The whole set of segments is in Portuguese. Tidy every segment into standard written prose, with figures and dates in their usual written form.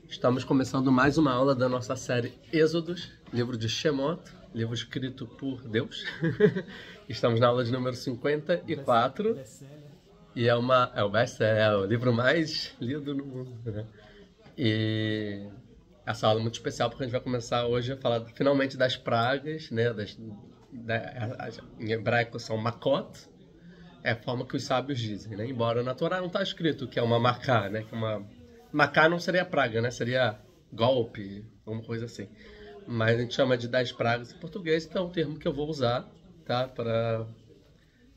Estamos começando mais uma aula da nossa série Êxodos, livro de Shemot, livro escrito por Deus. Estamos na aula de número 54 e é o best-seller, é o livro mais lido no mundo, né? E essa aula é muito especial porque a gente vai começar hoje a falar finalmente das pragas, né? Em hebraico são makot, é a forma que os sábios dizem, né? Embora na Torá não está escrito que é uma maká, né? Que Macá não seria praga, né? Seria golpe, alguma coisa assim. Mas a gente chama de 10 pragas em português, então é o termo que eu vou usar, tá? Para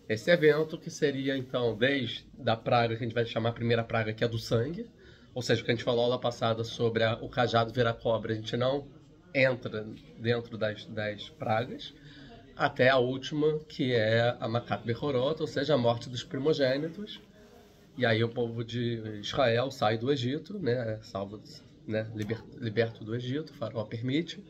esse evento, que seria, então, desde a praga que a gente vai chamar a primeira praga, que é do sangue. Ou seja, o que a gente falou aula passada sobre o cajado virar cobra, a gente não entra dentro das 10 pragas, até a última, que é a Makat Bechorot, ou seja, a morte dos primogênitos. E aí o povo de Israel sai do Egito, né, salvo, né, liberto do Egito, o faraó permite,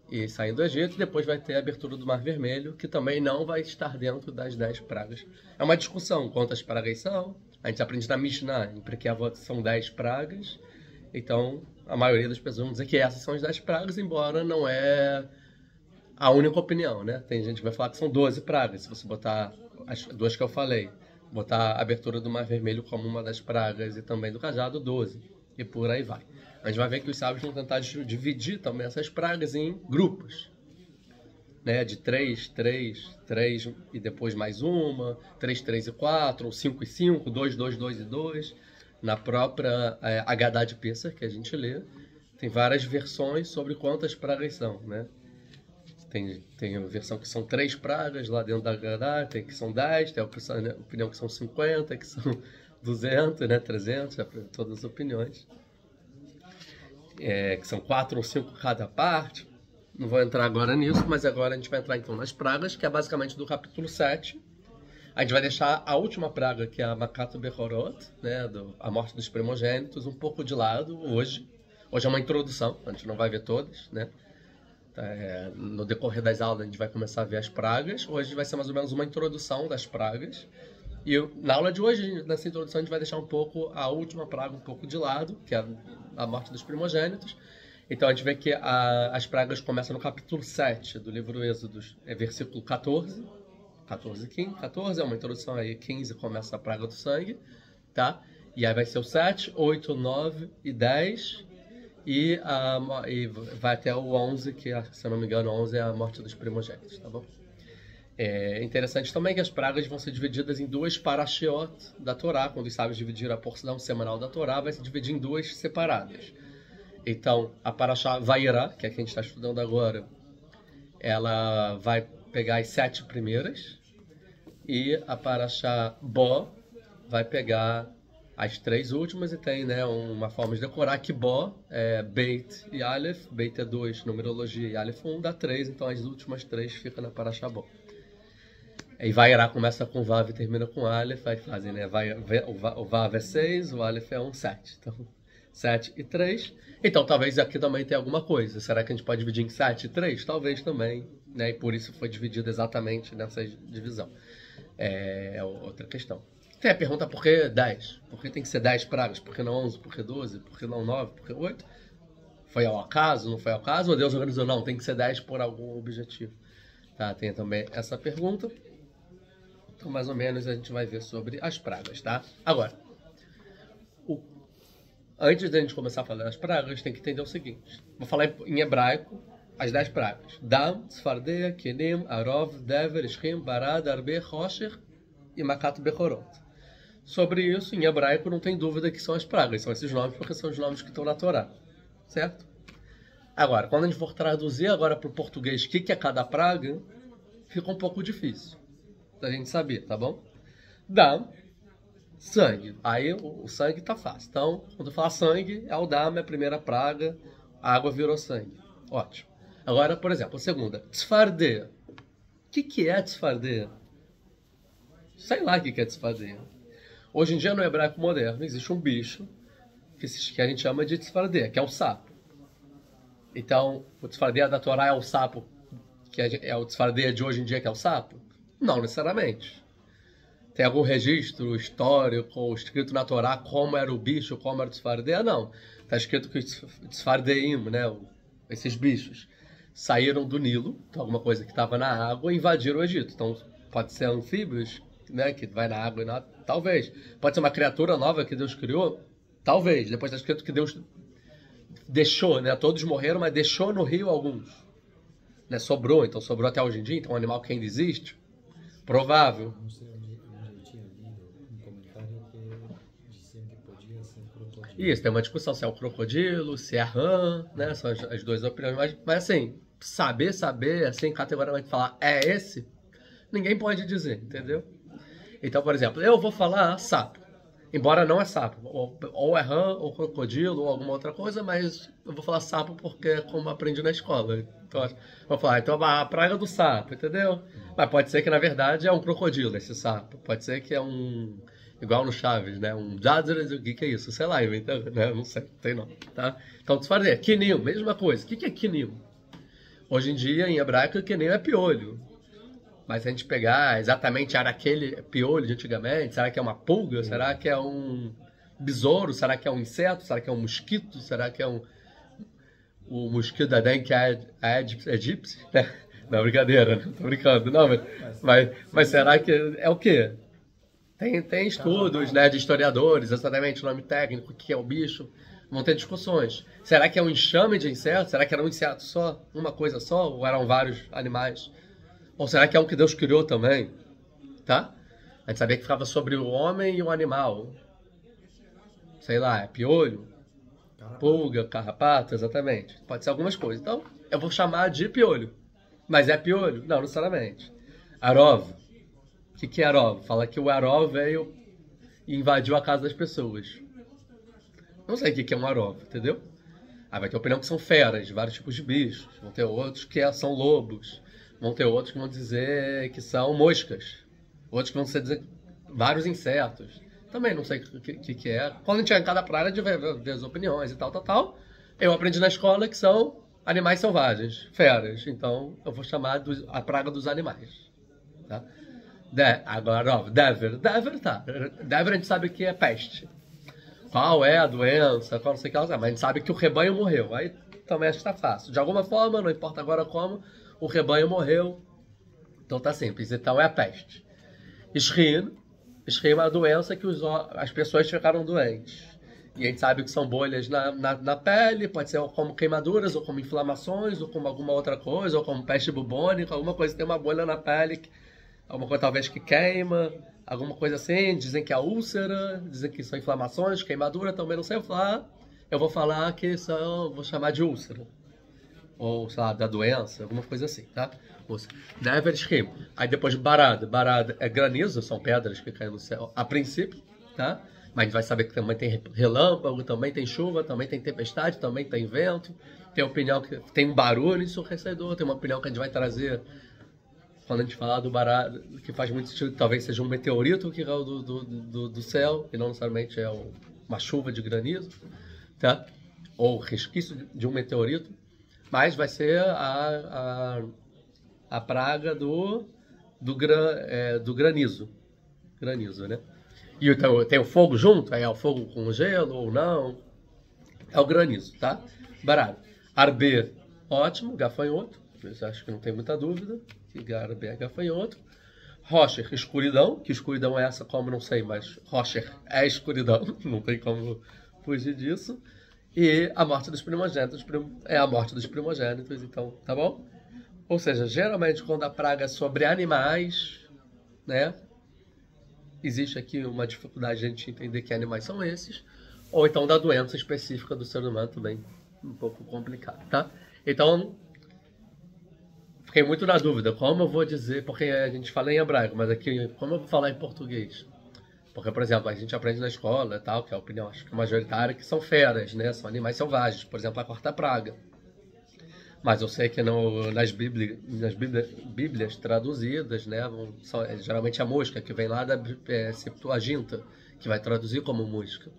e saem do Egito, e depois vai ter a abertura do Mar Vermelho, que também não vai estar dentro das 10 pragas. É uma discussão quantas pragas são. A gente aprende na Mishnah, em Pirkei Avot, são 10 pragas, então a maioria das pessoas vão dizer que essas são as 10 pragas, embora não é a única opinião, né? Tem gente que vai falar que são 12 pragas, se você botar as duas que eu falei. Botar a abertura do Mar Vermelho como uma das pragas e também do cajado, 12. E por aí vai. A gente vai ver que os sábios vão tentar dividir também essas pragas em grupos. Né? De 3, 3, 3 e depois mais uma, 3, 3 e 4, ou 5 e 5, 2, 2, 2 e 2. Na própria Haggadah de Pessah, que a gente lê, tem várias versões sobre quantas pragas são, né? Tem a versão que são 3 pragas lá dentro da Haggadah, tem que são 10, tem a opinião que são 50, que são 200, né, 300, todas as opiniões. Que são 4 ou 5 cada parte. Não vou entrar agora nisso, mas agora a gente vai entrar então nas pragas, que é basicamente do capítulo 7. A gente vai deixar a última praga, que é a Makat Bechorot, né, a morte dos primogênitos, um pouco de lado hoje. Hoje é uma introdução, a gente não vai ver todas, né? No decorrer das aulas a gente vai começar a ver as pragas. Hoje vai ser mais ou menos uma introdução das pragas. E na aula de hoje, nessa introdução, a gente vai deixar um pouco a última praga um pouco de lado, que é a morte dos primogênitos. Então a gente vê que as pragas começam no capítulo 7 do livro Êxodos, versículo 14. 14 é uma introdução aí, 15 começa a praga do sangue, tá? E aí vai ser o 7, 8, 9 e 10... E vai até o 11, que, se eu não me engano, 11 é a morte dos primogênitos, tá bom? É interessante também que as pragas vão ser divididas em 2 parashiot da Torá. Quando os sábios dividiram a porção semanal da Torá, vai se dividir em 2 separadas. Então, a parashá Vayera, que é a que a gente está estudando agora, ela vai pegar as 7 primeiras, e a parashá Bo vai pegar as 3 últimas, e tem, né, uma forma de decorar que Bo é Beit e Aleph. Beit é 2, numerologia, e Aleph 1, dá 3, então as últimas 3 ficam na Parashá Bo. E Vayera começa com Vav e termina com Aleph, aí fazem, né, o Vav é 6, o Aleph é 1, 7. Então, 7 e 3. Então, talvez aqui também tenha alguma coisa. Será que a gente pode dividir em 7 e 3? Talvez também, né, e por isso foi dividido exatamente nessa divisão. É outra questão. Tem a pergunta por que 10? Por que tem que ser 10 pragas? Por que não 11? Por que 12? Por que não 9? Por que 8? Foi ao acaso? Não foi ao acaso? Ou Deus organizou? Não, tem que ser 10 por algum objetivo. Tá, tem também essa pergunta. Então, mais ou menos, a gente vai ver sobre as pragas, tá? Agora, antes de a gente começar a falar das pragas, tem que entender o seguinte. Vou falar em hebraico as 10 pragas. Dam, Tzfardeia, Kenim, Arov, Dever, Ishim, Barad, Arbe, Rosher e Makat Bechorot. Sobre isso, em hebraico, não tem dúvida que são as pragas. São esses nomes porque são os nomes que estão na Torá. Certo? Agora, quando a gente for traduzir agora para o português o que é cada praga, fica um pouco difícil da gente saber, tá bom? Dam, sangue. Aí o sangue tá fácil. Então, quando eu falar sangue, é o dam, é a primeira praga, a água virou sangue. Ótimo. Agora, por exemplo, a segunda. Tzfardeia. O que é tzfardeia? Sei lá o que é tzfardeia. Hoje em dia, no hebraico moderno, existe um bicho que a gente chama de tzfardeia, que é o sapo. Então, o tzfardeia da Torá é o sapo, que é o tzfardeia de hoje em dia, que é o sapo? Não necessariamente. Tem algum registro histórico ou escrito na Torá como era o bicho, como era o Tzfardeh? Não. Está escrito que os Tzfardeim, né, esses bichos, saíram do Nilo, então alguma coisa que estava na água, e invadiram o Egito. Então pode ser anfíbios, né, que vai na água e nada, talvez. Pode ser uma criatura nova que Deus criou, talvez. Depois está escrito que Deus deixou, né, todos morreram, mas deixou no rio alguns. Né, sobrou, então sobrou até hoje em dia, então um animal que ainda existe, provável. Não sei onde eu tinha lido um comentário que diziam que podia ser um crocodilo. Isso, tem uma discussão se é o crocodilo, se é a rã, né, são as duas opiniões, mas assim, saber, assim, categoricamente falar é esse, ninguém pode dizer, entendeu? Então, por exemplo, eu vou falar sapo, embora não é sapo, ou é rã, ou crocodilo, ou alguma outra coisa, mas eu vou falar sapo porque é como aprendi na escola. Então, vou falar, então a praga do sapo, entendeu? Mas pode ser que na verdade é um crocodilo esse sapo, pode ser que é um, igual no Chaves, né? Um Jadras, o que é isso? Sei lá, inventando, né? Não sei, não tem não, tá? Então, tu fala, quinil, mesma coisa. O que é quinil? Hoje em dia, em hebraico, quinil é piolho. Mas se a gente pegar exatamente era aquele piolho de antigamente, será que é uma pulga? Será que é um besouro? Será que é um inseto? Será que é um mosquito? Será que é o mosquito da dengue que é egípcio? Não, brincadeira, não tô brincando. Não, mas será que é o quê? Tem estudos, né, de historiadores, exatamente o nome técnico, o que é o bicho. Vão ter discussões. Será que é um enxame de insetos? Será que era um inseto só? Uma coisa só? Ou eram vários animais? Ou será que é um que Deus criou também? Tá? A gente sabia que ficava sobre o homem e o animal. Sei lá, é piolho, pulga, carrapato, exatamente. Pode ser algumas coisas. Então, eu vou chamar de piolho. Mas é piolho? Não, necessariamente. Arov. O que é Arov? Fala que o Arov veio e invadiu a casa das pessoas. Não sei o que é um Arov, entendeu? Aí vai ter opinião que são feras, vários tipos de bichos. Vão ter outros que são lobos. Vão ter outros que vão dizer que são moscas. Outros que vão dizer vários insetos. Também não sei o que é. Quando a gente chega em cada praia, a gente vai ver as opiniões e tal. Eu aprendi na escola que são animais selvagens, feras. Então, eu vou chamar a praga dos animais. Tá? Agora, ó, Dever, tá. Dever a gente sabe que é peste. Qual é a doença, qual não sei o que ela sabe. Mas a gente sabe que o rebanho morreu. Aí também acho que tá fácil. De alguma forma, não importa agora como, o rebanho morreu. Então tá simples. Então é a peste. Shrin é uma doença que as pessoas ficaram doentes. E a gente sabe que são bolhas na pele, pode ser como queimaduras, ou como inflamações, ou como alguma outra coisa, ou como peste bubônica, alguma coisa que tem uma bolha na pele, alguma coisa talvez que queima, alguma coisa assim. Dizem que é úlcera, dizem que são inflamações, queimadura, também não sei falar. Eu vou falar que vou chamar de úlcera. Ou, sei lá, da doença, alguma coisa assim, tá? Dever Shrim. Aí depois Barada. Barada é granizo, são pedras que caem no céu a princípio, tá? Mas a gente vai saber que também tem relâmpago, também tem chuva, também tem tempestade, também tem vento. Tem opinião que tem um barulho ensurdecedor, tem uma opinião que a gente vai trazer quando a gente falar do Barada, que faz muito sentido, que talvez seja um meteorito que caiu do céu, e não necessariamente é uma chuva de granizo, tá? Ou resquício de um meteorito. Mas vai ser a praga do granizo. Granizo, né? E então, tem o fogo junto? Aí é o fogo com gelo ou não? É o granizo, tá? Barato. Arber, ótimo. Gafanhoto. Acho que não tem muita dúvida. Que Arber é gafanhoto. Rocher, escuridão. Que escuridão é essa? Como não sei, mas Rocher é escuridão. Não tem como fugir disso. E a morte dos primogênitos é a morte dos primogênitos, então, tá bom? Ou seja, geralmente quando a praga é sobre animais, né? Existe aqui uma dificuldade de a gente entender que animais são esses. Ou então da doença específica do ser humano também, um pouco complicado, tá? Então, fiquei muito na dúvida, como eu vou dizer, porque a gente fala em hebraico, mas aqui, como eu vou falar em português? Porque, por exemplo, a gente aprende na escola, tal, que é a opinião acho que majoritária, que são feras, né? São animais selvagens, por exemplo, a quarta praga. Mas eu sei que nas Bíblias traduzidas, né? Geralmente a mosca, que vem lá da Septuaginta, que vai traduzir como mosca.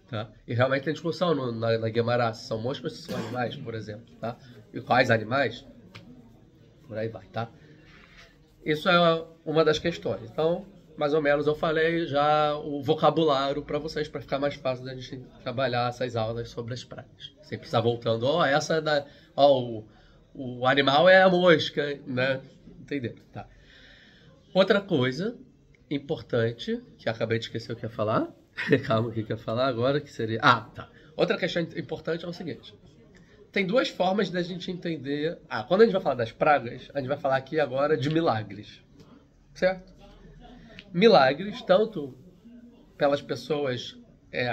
Tá? E realmente tem discussão na Guemará, se são moscas ou se são animais, por exemplo. Tá? E quais animais? Por aí vai, tá? Isso é uma das questões. Então, mais ou menos eu falei já o vocabulário para vocês, para ficar mais fácil da gente trabalhar essas aulas sobre as pragas. Sem precisar voltando, essa é da... o animal é a mosca, né? Entenderam? Tá. Outra coisa importante, que acabei de esquecer o que ia falar. Calma, o que eu ia falar agora, que seria... tá. Outra questão importante é o seguinte. Tem duas formas da gente entender... quando a gente vai falar das pragas, a gente vai falar aqui agora de milagres. Certo? Milagres, tanto pelas pessoas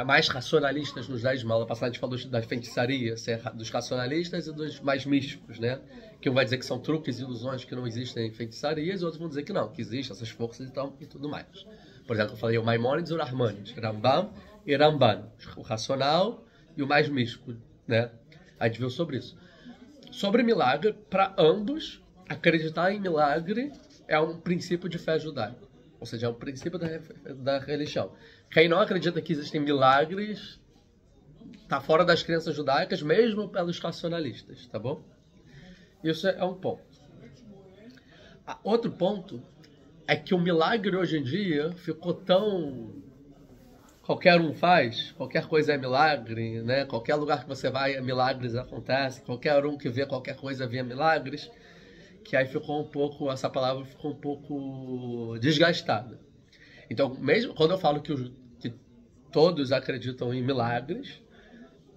mais racionalistas nos 10 aula passada, a gente falou da feitiçaria, dos racionalistas e dos mais místicos, né? Que um vai dizer que são truques e ilusões que não existem em feitiçarias, e outros vão dizer que não, que existem essas forças e tudo mais. Por exemplo, eu falei o Maimônides e o Rahmanides, Rambam e Ramban, o racional e o mais místico, né? A gente viu sobre isso. Sobre milagre, para ambos, acreditar em milagre é um princípio de fé judaica. Ou seja, é um princípio da religião. Quem não acredita que existem milagres está fora das crenças judaicas, mesmo pelos racionalistas, tá bom? Isso é um ponto. Outro ponto é que o milagre hoje em dia ficou tão... Qualquer um faz, qualquer coisa é milagre, né? Qualquer lugar que você vai, milagres acontecem. Qualquer um que vê qualquer coisa vê milagres. Que aí ficou um pouco, essa palavra ficou um pouco desgastada. Então, mesmo quando eu falo que todos acreditam em milagres,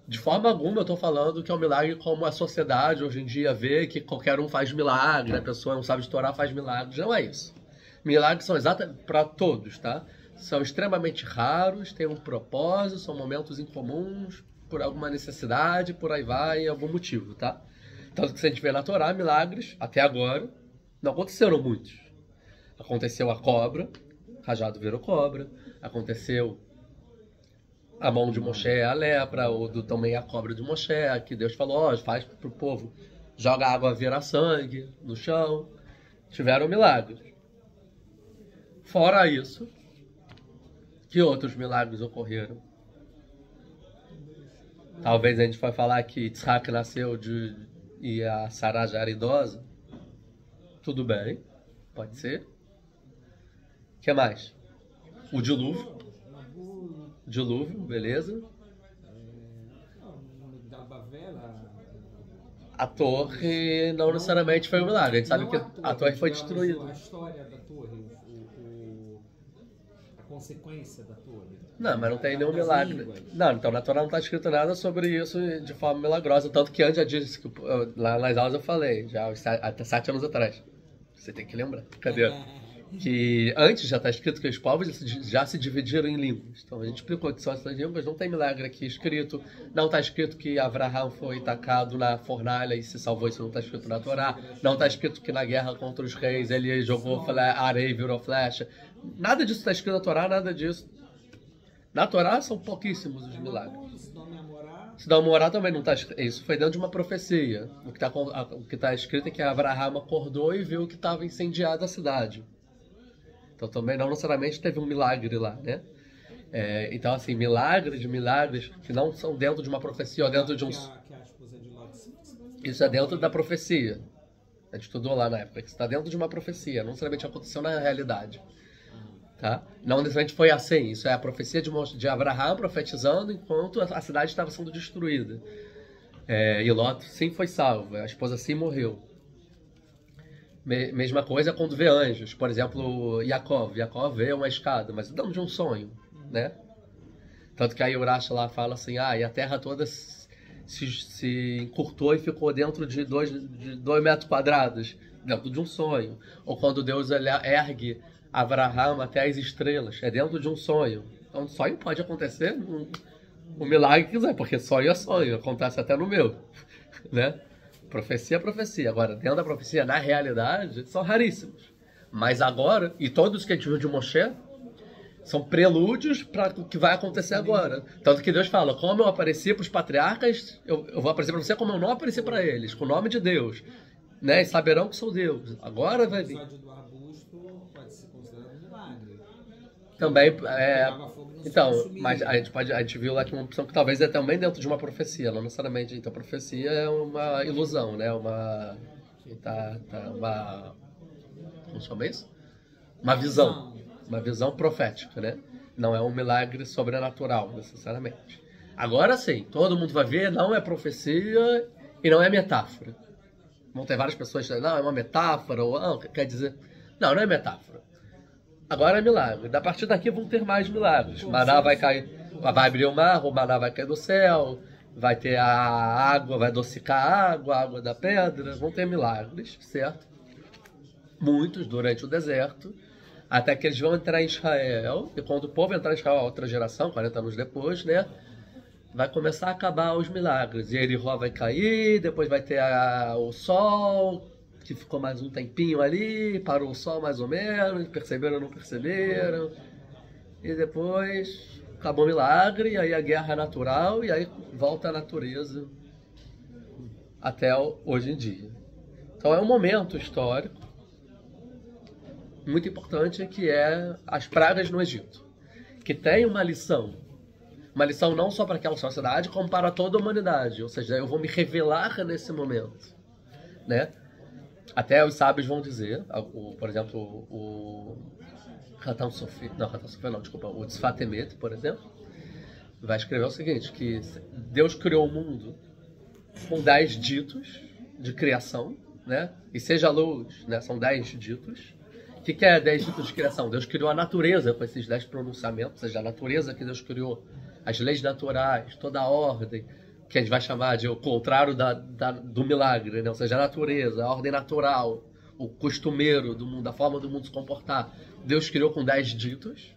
de forma alguma eu estou falando que é um milagre como a sociedade hoje em dia vê que qualquer um faz milagre, a pessoa não sabe estourar, faz milagres. Não é isso. Milagres são exatamente para todos, tá? São extremamente raros, têm um propósito, são momentos incomuns, por alguma necessidade, por aí vai, algum motivo, tá? Tanto que se a gente vê na Torá, milagres, até agora, não aconteceram muitos. Aconteceu a cobra, rajado virou cobra, aconteceu a mão de Moshe, a lepra, ou também a cobra de Moshe, que Deus falou, faz pro povo, joga água, vira sangue no chão. Tiveram milagres. Fora isso, que outros milagres ocorreram? Talvez a gente vai falar que Yitzhak nasceu e a Sarah já era idosa. Tudo bem, pode ser. O que mais? O dilúvio. Dilúvio, beleza. A torre não necessariamente foi um milagre. A gente sabe que a torre foi destruída. A história da torre, a consequência da torre. Não, mas não tem nenhum milagre. Não, então na Torá não está escrito nada sobre isso de forma milagrosa. Tanto que antes já disse, lá nas aulas eu falei, já até 7 anos atrás. Você tem que lembrar. Cadê? Que antes já está escrito que os povos já se dividiram em línguas. Então a gente explicou que são essas línguas, não tem milagre aqui escrito. Não está escrito que Abraham foi tacado na fornalha e se salvou, isso não está escrito na Torá. Não está escrito que na guerra contra os reis ele jogou areia e virou flecha. Nada disso está escrito na Torá, nada disso. Na Torá são pouquíssimos os milagres. Sodoma e Gomorra também não está escrito. Isso foi dentro de uma profecia. O que está escrito é que Abraham acordou e viu que estava incendiada a cidade. Então também não necessariamente teve um milagre lá, né? Então assim, milagres que não são dentro de uma profecia ou dentro de um... Isso é dentro da profecia. A gente estudou lá na época, que está dentro de uma profecia, não necessariamente aconteceu na realidade. Tá? Não necessariamente foi assim. Isso é a profecia de Abraham profetizando enquanto a cidade estava sendo destruída. E Lot sim foi salvo, a esposa sim morreu. Mesma coisa quando vê anjos. Por exemplo, Yaakov vê uma escada, mas dentro de um sonho, né? Tanto que a Urash lá fala assim, e a terra toda se encurtou e ficou dentro de 2 metros quadrados, dentro de um sonho. Ou quando Deus ergue Abraham até as estrelas, é dentro de um sonho. Então sonho pode acontecer um milagre que quiser, porque sonho é sonho, acontece até no meu, né? Profecia é profecia. Agora, dentro da profecia, na realidade, são raríssimos. Mas agora, e todos que a gente viu de Moshe, são prelúdios para o que vai acontecer agora. Tanto que Deus fala, como eu apareci para os patriarcas, eu vou aparecer para você como eu não apareci para eles, com o nome de Deus. Né? E saberão que sou Deus. Agora vai vir. Também, então, mas a gente viu lá que uma opção que talvez é também dentro de uma profecia, não necessariamente. Então, profecia é uma ilusão, né? Como chama isso? Uma visão. uma visão profética, né? Não é um milagre sobrenatural, necessariamente. Agora sim, todo mundo vai ver, não é profecia e não é metáfora. Vão ter várias pessoas que dizem, não, é uma metáfora, ou não, quer dizer... Não, não é metáfora. Agora é milagre. A partir daqui vão ter mais milagres. Maná vai cair, vai abrir o mar, o maná vai cair do céu, vai ter a água, vai adocicar a água da pedra, vão ter milagres, certo? Muitos durante o deserto, até que eles vão entrar em Israel, e quando o povo entrar em Israel, a outra geração, 40 anos depois, né? Vai começar a acabar os milagres. E Jericó vai cair, depois vai ter o sol, que ficou mais um tempinho ali, parou o sol mais ou menos, perceberam ou não perceberam. E depois acabou o milagre, e aí a guerra natural, e aí volta a natureza até hoje em dia. Então é um momento histórico muito importante, que é as pragas no Egito, que tem uma lição não só para aquela sociedade, como para toda a humanidade. Ou seja, eu vou me revelar nesse momento, né? Até os sábios vão dizer, por exemplo, o o Tzfat Emet, por exemplo, vai escrever o seguinte, que Deus criou o mundo com 10 ditos de criação, né? E seja a luz, né? São 10 ditos. O que é 10 ditos de criação? Deus criou a natureza com esses 10 pronunciamentos, ou seja, a natureza que Deus criou, as leis naturais, toda a ordem, que a gente vai chamar de o contrário do milagre, né? Ou seja, a natureza, a ordem natural, o costumeiro do mundo, a forma do mundo se comportar. Deus criou com 10 ditos,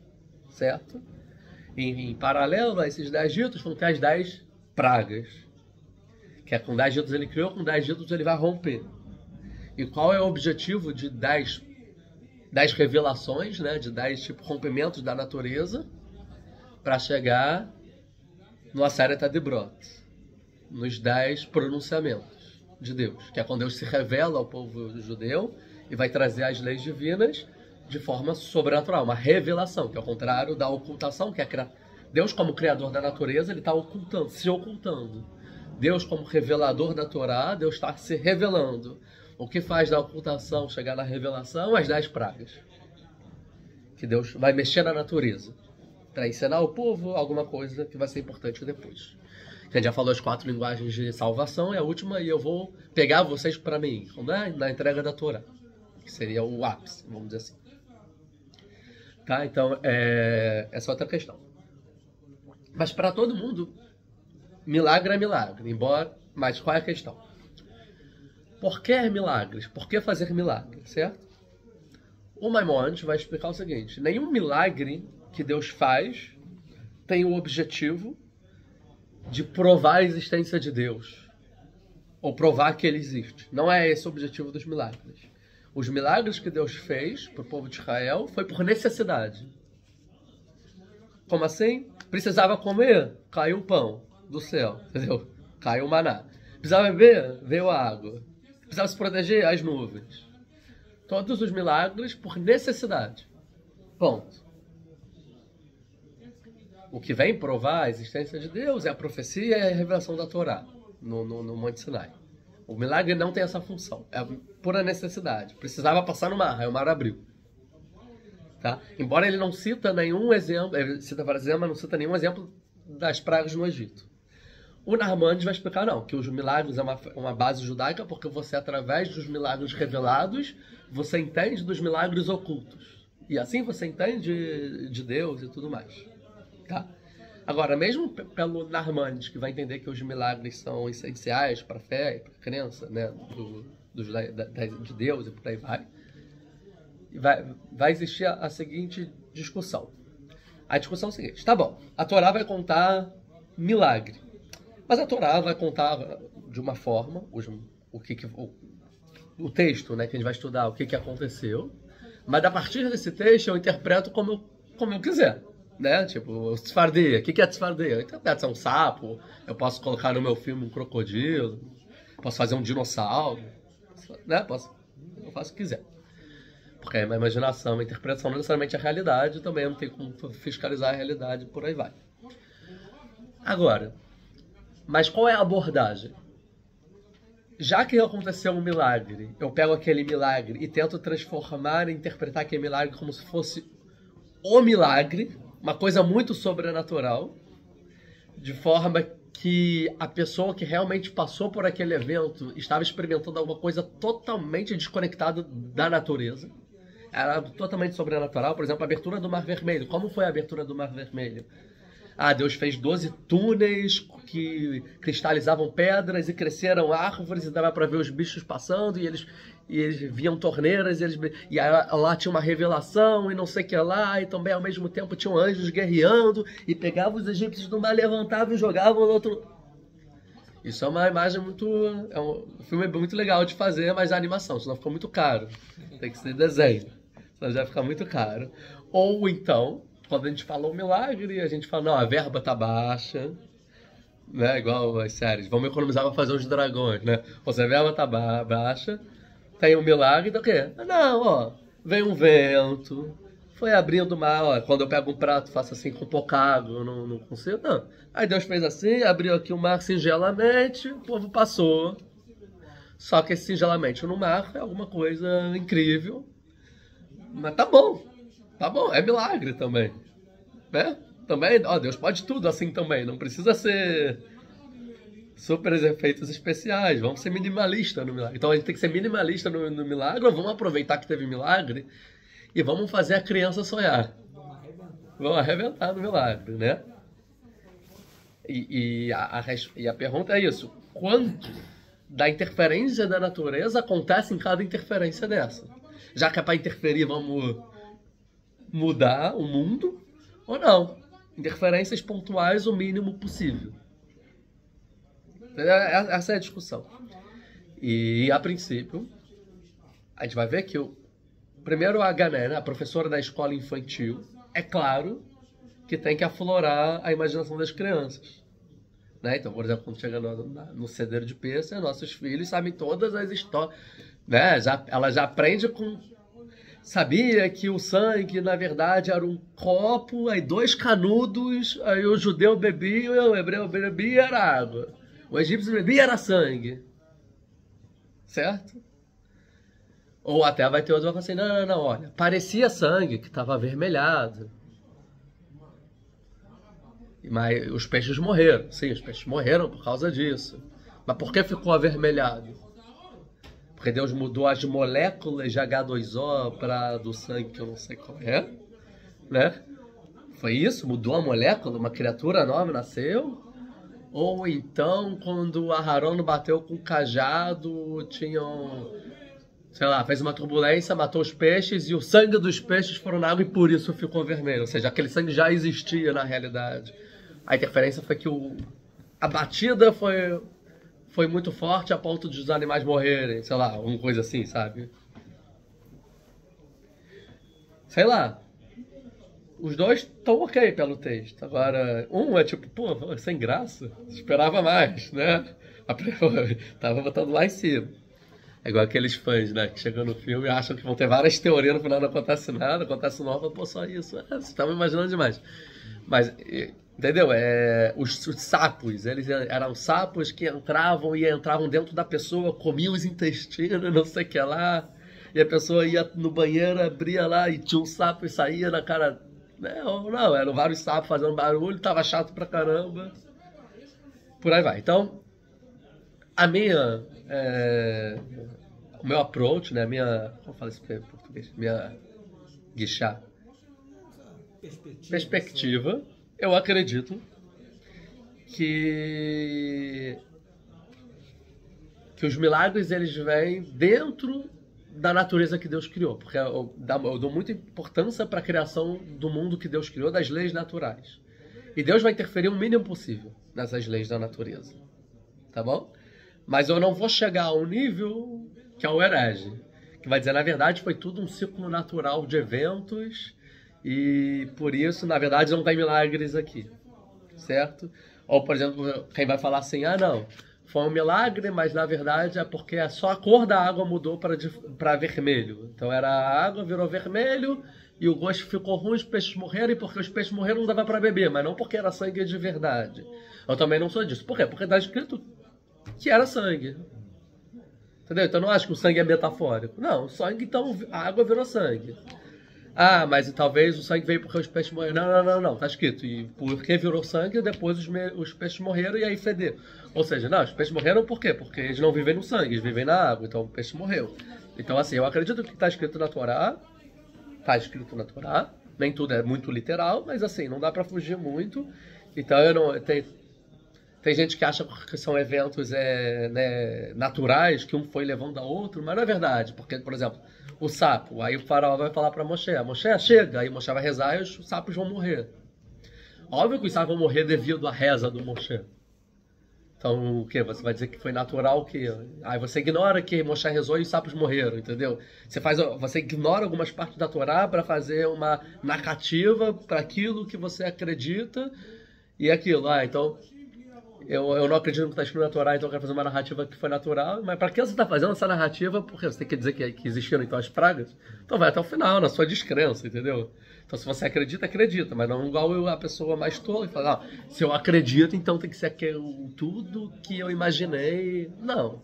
certo? Em paralelo a esses 10 ditos, vão ter as 10 pragas. Que é com 10 ditos ele criou, com 10 ditos ele vai romper. E qual é o objetivo de 10 revelações, né? De 10 rompimentos da natureza, para chegar no Aseret Adibrot, nos 10 pronunciamentos de Deus, que é quando Deus se revela ao povo judeu e vai trazer as leis divinas de forma sobrenatural, uma revelação, que é o contrário da ocultação, que é Deus como criador da natureza, ele está se ocultando. Deus como revelador da Torá, Deus está se revelando. O que faz da ocultação chegar na revelação? As 10 pragas. Que Deus vai mexer na natureza para ensinar ao povo alguma coisa que vai ser importante depois. A gente já falou as 4 linguagens de salvação, é a última, e eu vou pegar vocês para mim, né? Na entrega da Torá, que seria o ápice, vamos dizer assim. Tá? Então, essa é outra questão. Mas para todo mundo, milagre é milagre, mas qual é a questão? Por que milagres? Por que fazer milagres, certo? O Maimonides vai explicar o seguinte: nenhum milagre que Deus faz tem o objetivo de provar a existência de Deus ou provar que ele existe. Não é esse o objetivo dos milagres. Os milagres que Deus fez para o povo de Israel foi por necessidade. Como assim? Precisava comer, caiu o pão do céu, entendeu? Caiu o maná. Precisava beber, veio a água. Precisava se proteger, as nuvens. Todos os milagres por necessidade. Ponto. O que vem provar a existência de Deus é a profecia e a revelação da Torá no Monte Sinai. O milagre não tem essa função. É pura necessidade. Precisava passar no mar, aí o mar abriu. Tá? Embora ele não cita nenhum exemplo, ele cita vários exemplos, mas não cita nenhum exemplo das pragas no Egito. O Narmanides vai explicar não, que os milagres é uma base judaica, porque você, através dos milagres revelados, você entende dos milagres ocultos. E assim você entende de Deus e tudo mais. Tá? Agora, mesmo pelo Narmanides, que vai entender que os milagres são essenciais para a fé e para a crença, né, de Deus e por aí vai existir a seguinte discussão. A discussão é a seguinte: tá bom, a Torá vai contar milagre, mas a Torá vai contar de uma forma o texto, né, que a gente vai estudar, o que aconteceu, mas a partir desse texto eu interpreto como eu quiser. Né? Tipo, tzfardeia. O que é tzfardeia? Eu interpreto, é um sapo, eu posso colocar no meu filme um crocodilo, posso fazer um dinossauro, né? Eu faço o que quiser. Porque é uma imaginação, uma interpretação, não necessariamente a realidade, também não tem como fiscalizar a realidade, por aí vai. Agora, mas qual é a abordagem? Já que aconteceu um milagre, eu pego aquele milagre e tento transformar e interpretar aquele milagre como se fosse o milagre, uma coisa muito sobrenatural, de forma que a pessoa que realmente passou por aquele evento estava experimentando alguma coisa totalmente desconectada da natureza. Era totalmente sobrenatural. Por exemplo, a abertura do Mar Vermelho. Como foi a abertura do Mar Vermelho? Deus fez 12 túneis que cristalizavam pedras e cresceram árvores e dava para ver os bichos passando e eles viam torneiras e aí lá tinha uma revelação e não sei o que lá, e também ao mesmo tempo tinham anjos guerreando e pegavam os egípcios do mar, levantavam e jogavam no outro. Isso é uma imagem muito... um filme muito legal de fazer, mas a animação, senão fica muito caro. Tem que ser desenho, senão já fica muito caro. Ou então, quando a gente fala o milagre, a gente fala, não, a verba tá baixa, né? Igual as séries, vamos economizar para fazer os dragões, né? Ou seja, a verba tá baixa, tem um milagre, então o quê? Não, ó, vem um vento, foi abrindo o mar, ó, quando eu pego um prato, faço assim com pouca água, eu não consigo, não. Aí Deus fez assim, abriu aqui o mar singelamente, o povo passou. Só que esse singelamente no mar é alguma coisa incrível, mas tá bom, é milagre também, né? Também, ó, Deus pode tudo assim também, não precisa ser super efeitos especiais, vamos ser minimalista no milagre. Então a gente tem que ser minimalista no milagre, ou vamos aproveitar que teve milagre e vamos fazer a criança sonhar. Vamos arrebentar no milagre, né? E a pergunta é isso: quanto da interferência da natureza acontece em cada interferência dessa? Já que é para interferir, vamos mudar o mundo ou não? Interferências pontuais o mínimo possível. Essa é a discussão. E, a princípio, a gente vai ver que primeiro a Gané, a professora da escola infantil, é claro que tem que aflorar a imaginação das crianças. Né? Então, por exemplo, quando chega no ceder de Pêssego, nossos filhos sabem todas as histórias. Né? Ela já aprende com... Sabia que o sangue, na verdade, era um copo, aí 2 canudos, aí o judeu bebia, o hebreu bebia, era água. O egípcio bebia, era sangue. Certo? Ou até vai ter outro que vai falar assim, não, olha, parecia sangue, que estava avermelhado. Mas os peixes morreram. Sim, os peixes morreram por causa disso. Mas por que ficou avermelhado? Porque Deus mudou as moléculas de H2O para do sangue, que eu não sei qual é, né? Foi isso? Mudou a molécula? Uma criatura nova nasceu? Ou então, quando Aharon bateu com o cajado, tinham... sei lá, fez uma turbulência, matou os peixes e o sangue dos peixes foram na água e por isso ficou vermelho. Ou seja, aquele sangue já existia na realidade. A interferência foi que a batida foi muito forte a ponto de os animais morrerem, sei lá, uma coisa assim, sabe? Sei lá. Os dois estão ok pelo texto. Agora, um é tipo, pô, sem graça. Esperava mais, né? Tava botando lá em cima. É igual aqueles fãs, né? Que chegam no filme e acham que vão ter várias teorias, no final não acontece nada, acontece nova, pô, só isso. Vocês estavam imaginando demais. Mas, entendeu? Os sapos, eles eram sapos que entravam dentro da pessoa, comiam os intestinos, não sei o que lá. E a pessoa ia no banheiro, abria lá e tinha um sapo e saía na cara... Não, eram vários sapos fazendo barulho, tava chato pra caramba. Por aí vai. Então, o meu approach, né, como fala isso em português? Minha guichá. Perspectiva, eu acredito que os milagres eles vêm dentro da natureza que Deus criou, porque eu dou muita importância para a criação do mundo que Deus criou, das leis naturais. E Deus vai interferir o mínimo possível nessas leis da natureza. Tá bom? Mas eu não vou chegar ao nível que é o herege, que vai dizer, na verdade, foi tudo um ciclo natural de eventos e por isso, na verdade, não tem milagres aqui. Certo? Ou, por exemplo, quem vai falar assim, não, foi um milagre, mas na verdade é porque só a cor da água mudou para vermelho. Então a água virou vermelho e o gosto ficou ruim, os peixes morreram, e porque os peixes morreram não dava para beber, mas não porque era sangue de verdade. Eu também não sou disso. Por quê? Porque está escrito que era sangue. Entendeu? Então eu não acho que o sangue é metafórico. Não, o sangue, então a água virou sangue. Ah, mas talvez o sangue veio porque os peixes morreram. Não, tá escrito. E porque virou sangue, depois os peixes morreram e aí fedeu. Ou seja, não, os peixes morreram por quê? Porque eles não vivem no sangue, eles vivem na água, então o peixe morreu. Então assim, eu acredito que está escrito na Torá, nem tudo é muito literal, mas assim, não dá para fugir muito. Então eu não... Tem gente que acha que são eventos né, naturais, que um foi levando ao outro, mas não é verdade, porque, por exemplo, o sapo, aí o faraó vai falar para Moshe, Moshe, chega, aí Moshe vai rezar e os sapos vão morrer. Óbvio que os sapos vão morrer devido à reza do Moshe. Então, o que? Você vai dizer que foi natural que... Aí você ignora que Moshe rezou e os sapos morreram, entendeu? Você ignora algumas partes da Torá para fazer uma narrativa para aquilo que você acredita e aquilo. Então... Eu não acredito no que está escrito na Torá, então eu quero fazer uma narrativa que foi natural. Mas para que você está fazendo essa narrativa? Porque você tem que dizer que existiram então as pragas. Então vai até o final, na sua descrença, entendeu? Então se você acredita, acredita. Mas não igual a pessoa mais tola e fala, se eu acredito, então tem que ser tudo que eu imaginei. Não.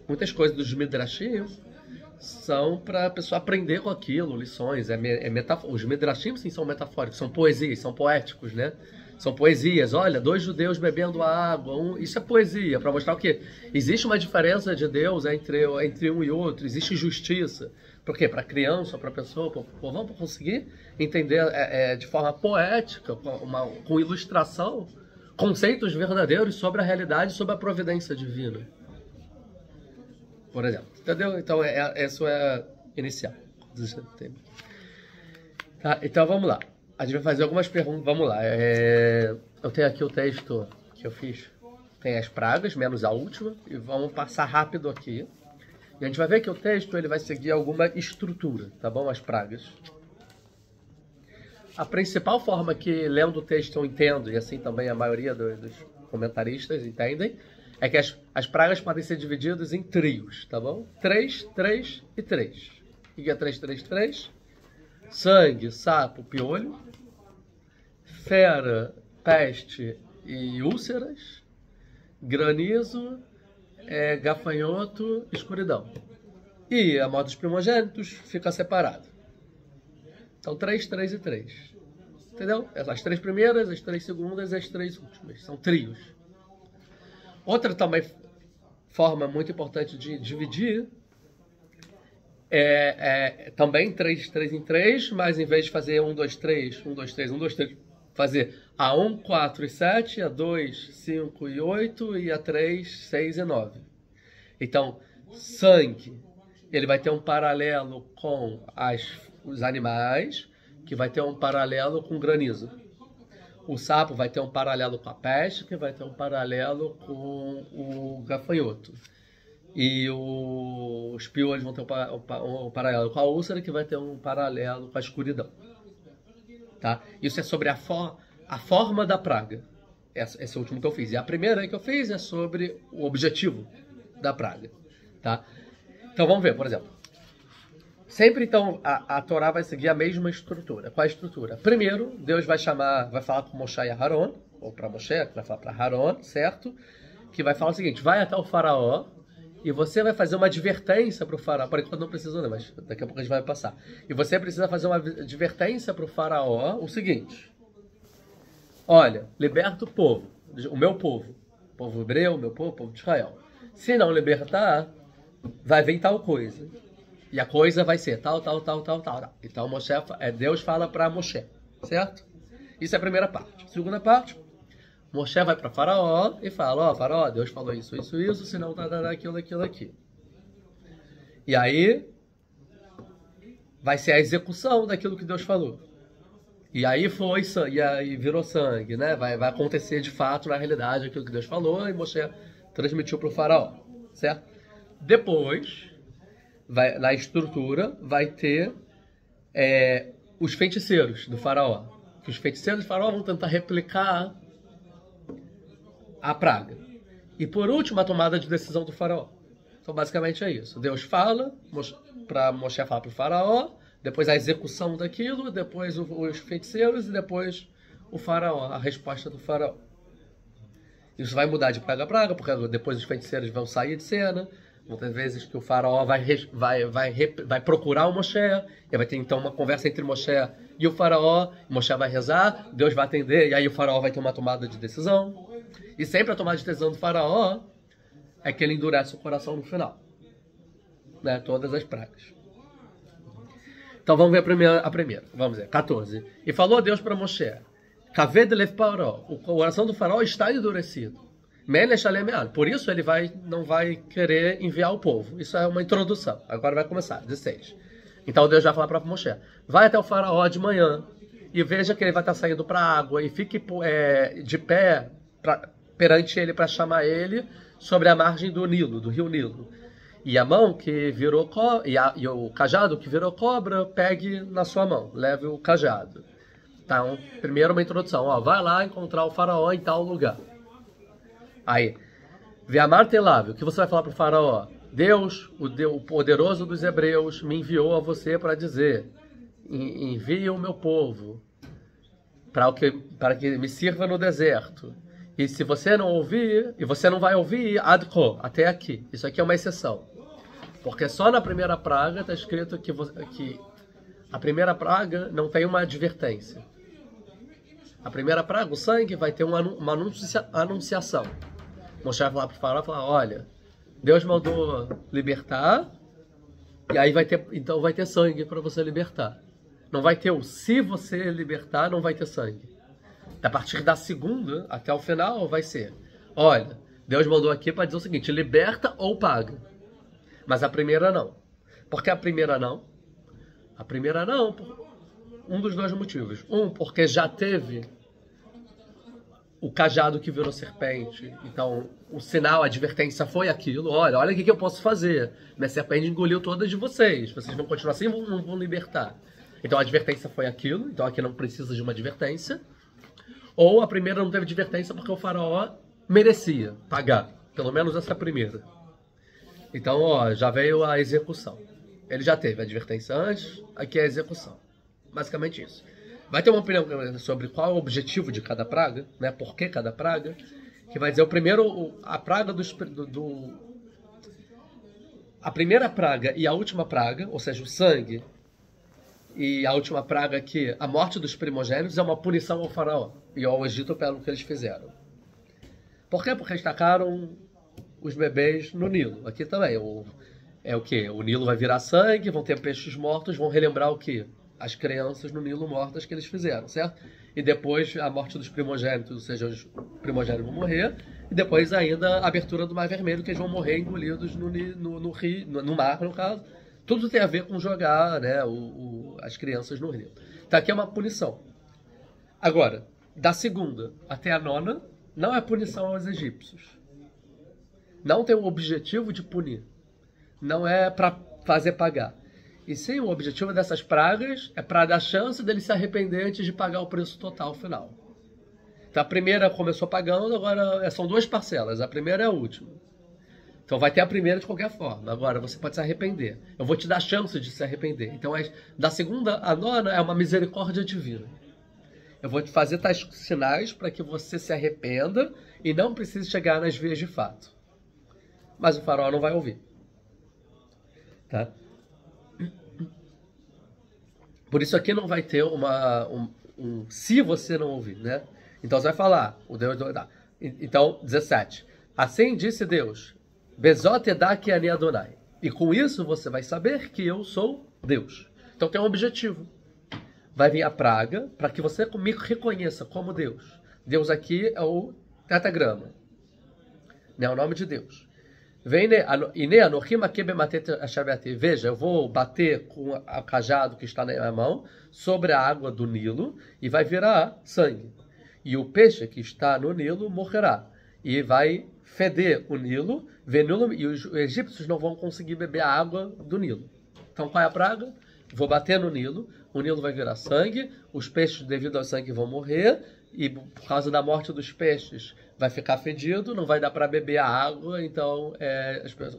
Muitas coisas dos Midrashim são para a pessoa aprender com aquilo, lições. Os Midrashim, sim, são metafóricos, são poesias, são poéticos, né? São poesias. Olha, 2 judeus bebendo água. Isso é poesia, para mostrar o quê? Existe uma diferença de Deus entre um e outro. Existe justiça. Por quê? Para criança, para pessoa, para o povão, para conseguir entender de forma poética, com ilustração, conceitos verdadeiros sobre a realidade, sobre a providência divina. Por exemplo. Entendeu? Então, isso é inicial. Tá, então, vamos lá. A gente vai fazer algumas perguntas. Vamos lá. Eu tenho aqui o texto que eu fiz. Tem as pragas, menos a última. E vamos passar rápido aqui. E a gente vai ver que o texto ele vai seguir alguma estrutura, tá bom? As pragas. A principal forma que, lendo o texto, eu entendo, e assim também a maioria dos comentaristas entendem, é que as pragas podem ser divididas em trios, tá bom? 3, 3 e 3. O que é 3, 3, 3? Sangue, sapo, piolho, fera, peste e úlceras, granizo, gafanhoto, escuridão. E a morte dos primogênitos fica separado. Então 3, 3 e 3. Entendeu? As 3 primeiras, as 3 segundas e as 3 últimas. São trios. Outra também forma muito importante de dividir também 3, 3 em 3, mas em vez de fazer 1, 2, 3, 1, 2, 3, 1, 2, 3, fazer a 1, 4 e 7, a 2, 5 e 8 e a 3, 6 e 9. Então, sangue, ele vai ter um paralelo com os animais, que vai ter um paralelo com granizo. O sapo vai ter um paralelo com a peste, que vai ter um paralelo com o gafanhoto. E os piolhos vão ter um paralelo com a úlcera, que vai ter um paralelo com a escuridão. Tá? Isso é sobre a forma da praga. Esse é o último que eu fiz. E a primeira que eu fiz é sobre o objetivo da praga. Tá? Então vamos ver, por exemplo. Sempre então a Torá vai seguir a mesma estrutura. Qual é a estrutura? Primeiro, Deus vai falar com Moshe e Aharon, ou para Moshe, que vai falar para Aharon, certo? Que vai falar o seguinte: vai até o faraó e você vai fazer uma advertência para o faraó. Por enquanto não precisa, né? Mas daqui a pouco a gente vai passar. E você precisa fazer uma advertência para o faraó o seguinte: olha, liberta o meu povo, o povo hebreu, o meu povo, o povo de Israel. Se não libertar, vai vir tal coisa. E a coisa vai ser tal. Então Deus fala para Moshe, certo? Isso é a primeira parte. Segunda parte, Moshe vai para Faraó e fala: Faraó, Deus falou isso, senão tá aquilo. E aí vai ser a execução daquilo que Deus falou. E aí virou sangue, né? Vai acontecer de fato, na realidade, aquilo que Deus falou, e Moshe transmitiu para o Faraó, certo? Depois, na estrutura, vai ter os feiticeiros do Faraó. Que os feiticeiros do Faraó vão tentar replicar a praga. E por último, a tomada de decisão do Faraó. Então, basicamente é isso. Deus fala, para Moshe falar para o Faraó, depois a execução daquilo, depois os feiticeiros e depois o Faraó, a resposta do Faraó. Isso vai mudar de praga a praga, porque depois os feiticeiros vão sair de cena, Vão ter vezes que o faraó vai procurar o Moshe, e vai ter então uma conversa entre Moshe e o faraó, Moshe vai rezar, Deus vai atender, e aí o faraó vai ter uma tomada de decisão. E sempre a tomada de decisão do faraó é que ele endurece o coração no final. Né? Todas as pragas. Então vamos ver a primeira. Vamos ver, 14. E falou Deus para Moshe, Kaved lev Paró, o coração do faraó está endurecido. Por isso ele não vai querer enviar o povo. Isso é uma introdução. Agora vai começar, 16. Então Deus vai falar para Moshe, vai até o faraó de manhã e veja que ele vai estar saindo para a água e fique de pé perante ele para chamar ele sobre a margem do Nilo, do rio Nilo. E a mão que virou e o cajado que virou cobra, pegue na sua mão, leve o cajado. Então, primeiro uma introdução, vai lá encontrar o faraó em tal lugar. Aí, Ve'amar Telav, o que você vai falar para o faraó? Deus, o poderoso dos hebreus, me enviou a você para dizer, envie o meu povo para que me sirva no deserto. E se você não ouvir, e você não vai ouvir, adko, até aqui. Isso aqui é uma exceção. Porque só na primeira praga está escrito que a primeira praga não tem uma advertência. A primeira praga, o sangue, vai ter uma anunciação. Moshe vai falar para o faraó, olha, Deus mandou libertar, e aí vai ter sangue para você libertar. Não vai ter se você libertar, não vai ter sangue. A partir da segunda, até o final, vai ser, olha, Deus mandou aqui para dizer o seguinte, liberta ou paga. Mas a primeira não. Por que a primeira não? A primeira não, por um dos dois motivos. Um, porque já teve o cajado que virou serpente. Então, o sinal, a advertência foi aquilo. Olha o que eu posso fazer. Minha serpente engoliu todas de vocês. Vocês vão continuar assim, não vão libertar. Então, a advertência foi aquilo. Então, aqui não precisa de uma advertência. Ou a primeira não teve advertência porque o faraó merecia pagar. Pelo menos essa primeira. Então, já veio a execução. Ele já teve a advertência antes, aqui é a execução. Basicamente isso. Vai ter uma opinião sobre qual é o objetivo de cada praga, né? Por que cada praga, que vai dizer o primeiro, a praga a primeira praga e a última praga, ou seja, o sangue, e a última praga aqui, a morte dos primogênitos, é uma punição ao faraó e ao Egito pelo que eles fizeram. Por quê? Porque eles tacaram os bebês no Nilo. Aqui também, é o quê? O Nilo vai virar sangue, vão ter peixes mortos, vão relembrar o quê? As crianças no Nilo mortas que eles fizeram, certo? E depois a morte dos primogênitos, ou seja, os primogênitos vão morrer, e depois ainda a abertura do Mar Vermelho, que eles vão morrer engolidos no rio, no mar, no caso. Tudo tem a ver com jogar, né, as crianças no rio. Então aqui é uma punição. Agora, da segunda até a nona, não é punição aos egípcios. Não tem o objetivo de punir. Não é para fazer pagar. E sim, o objetivo dessas pragas é para dar chance dele se arrepender antes de pagar o preço total final. Então a primeira começou pagando, agora são duas parcelas. A primeira é a última. Então vai ter a primeira de qualquer forma. Agora você pode se arrepender. Eu vou te dar chance de se arrepender. Então da segunda à nona é uma misericórdia divina. Eu vou te fazer tais sinais para que você se arrependa e não precise chegar nas vias de fato. Mas o faraó não vai ouvir. Tá? Por isso aqui não vai ter se você não ouvir, né? Então você vai falar, o Deus tá. Então, 17. Assim disse Deus, Bezot edaki ani Adonai. E com isso você vai saber que eu sou Deus. Então tem um objetivo. Vai vir a praga para que você me reconheça como Deus. Deus aqui é o tetragrama. É o nome de Deus. Veja, eu vou bater com o cajado que está na minha mão sobre a água do Nilo e vai virar sangue. E o peixe que está no Nilo morrerá. E vai feder o Nilo, e os egípcios não vão conseguir beber a água do Nilo. Então qual é a praga? Vou bater no Nilo, o Nilo vai virar sangue, os peixes devido ao sangue vão morrer, e por causa da morte dos peixes vai ficar fedido, não vai dar para beber a água, então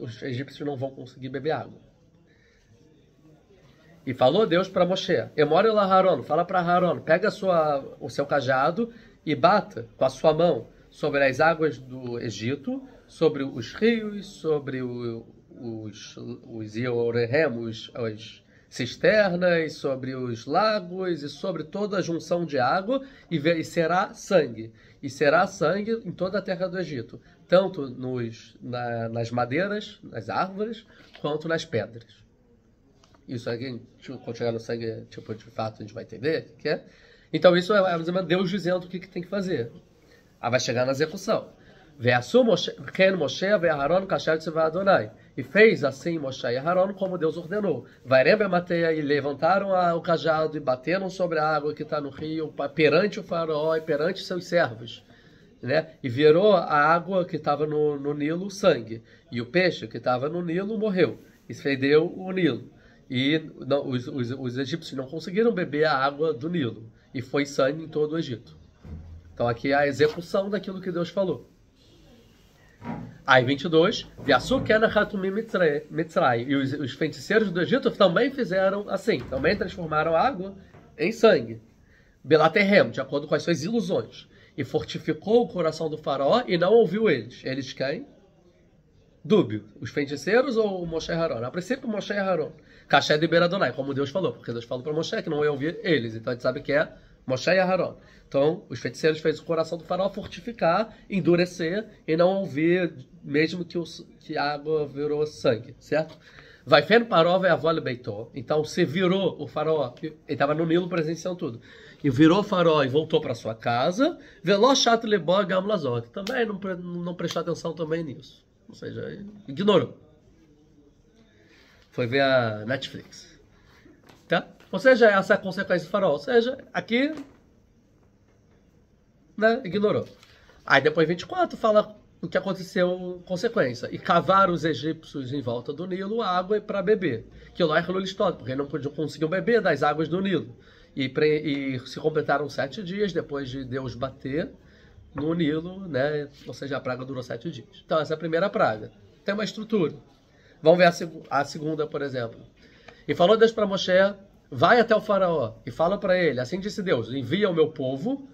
os egípcios não vão conseguir beber água. E falou Deus para Moshe, Emora lá Haron, fala para Haron, pega o seu cajado e bata com a sua mão sobre as águas do Egito, sobre os rios, sobre os Iorehem, as cisternas, sobre os lagos e sobre toda a junção de água, e será sangue. E será sangue em toda a terra do Egito, tanto nas madeiras, nas árvores, quanto nas pedras. Isso aqui, quando chegar no sangue, tipo, de fato, a gente vai entender o que é. Então isso é Deus dizendo o que tem que fazer. Aí vai chegar na execução. E fez assim Moshe e Aharon como Deus ordenou. E levantaram o cajado e bateram sobre a água que está no rio perante o faraó e perante seus servos. Né? E virou a água que estava no Nilo sangue. E o peixe que estava no Nilo morreu. E fedeu o Nilo. E os egípcios não conseguiram beber a água do Nilo. E foi sangue em todo o Egito. Então aqui é a execução daquilo que Deus falou. Aí 22, e os feiticeiros do Egito também fizeram assim, também transformaram a água em sangue. Belaterrem, de acordo com as suas ilusões. E fortificou o coração do faraó e não ouviu eles. Eles quem? Dúbio. Os feiticeiros ou Moshe e Aharon? A princípio, Moshe e Aharon. Caché de Beradonai, como Deus falou. Porque Deus falou para Moshe que não ia ouvir eles. Então a gente sabe que é Moshe e Aharon. Então, os feiticeiros fez o coração do faraó fortificar, endurecer e não ouvir, mesmo que a água virou sangue, certo? Vai fendo paró, vai avó beitou. Então, se virou o faraó, ele estava no Nilo presenciando tudo, e virou o faraó e voltou para sua casa, veló chato lebó gamlazot. Também não prestou atenção também nisso. Ou seja, ignorou. Foi ver a Netflix. Tá? Ou seja, essa é a consequência do faraó. Ou seja, aqui, né, ignorou. Aí depois 24 fala o que aconteceu, consequência. E cavaram os egípcios em volta do Nilo água para beber. Que lá é Lulistod, porque não conseguiam beber das águas do Nilo. E se completaram 7 dias depois de Deus bater no Nilo, né? Ou seja, a praga durou 7 dias. Então essa é a primeira praga. Tem uma estrutura. Vamos ver a segunda, por exemplo. E falou Deus para Moshe: vai até o faraó e fala para ele, assim disse Deus, envia o meu povo,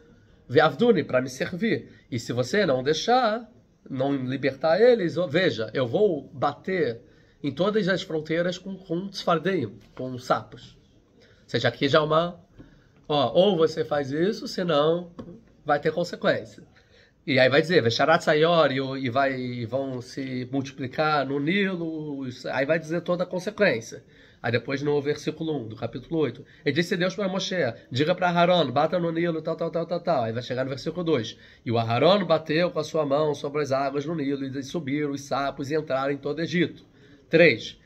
ve'avduni, para me servir. E se você não deixar, não libertar eles, veja, eu vou bater em todas as fronteiras com tzfardeim, com sapos. Ou seja, aqui já é uma... ou você faz isso, senão vai ter consequência. E aí vai dizer, Vesharat Sayor, e vão se multiplicar no Nilo, aí vai dizer toda a consequência. Aí depois no versículo 1 do capítulo 8, e disse Deus para Moshe, diga para Aharon, bata no Nilo, tal. Aí vai chegar no versículo 2. E o Aharon bateu com a sua mão sobre as águas no Nilo, e subiram os sapos e entraram em todo o Egito. 3.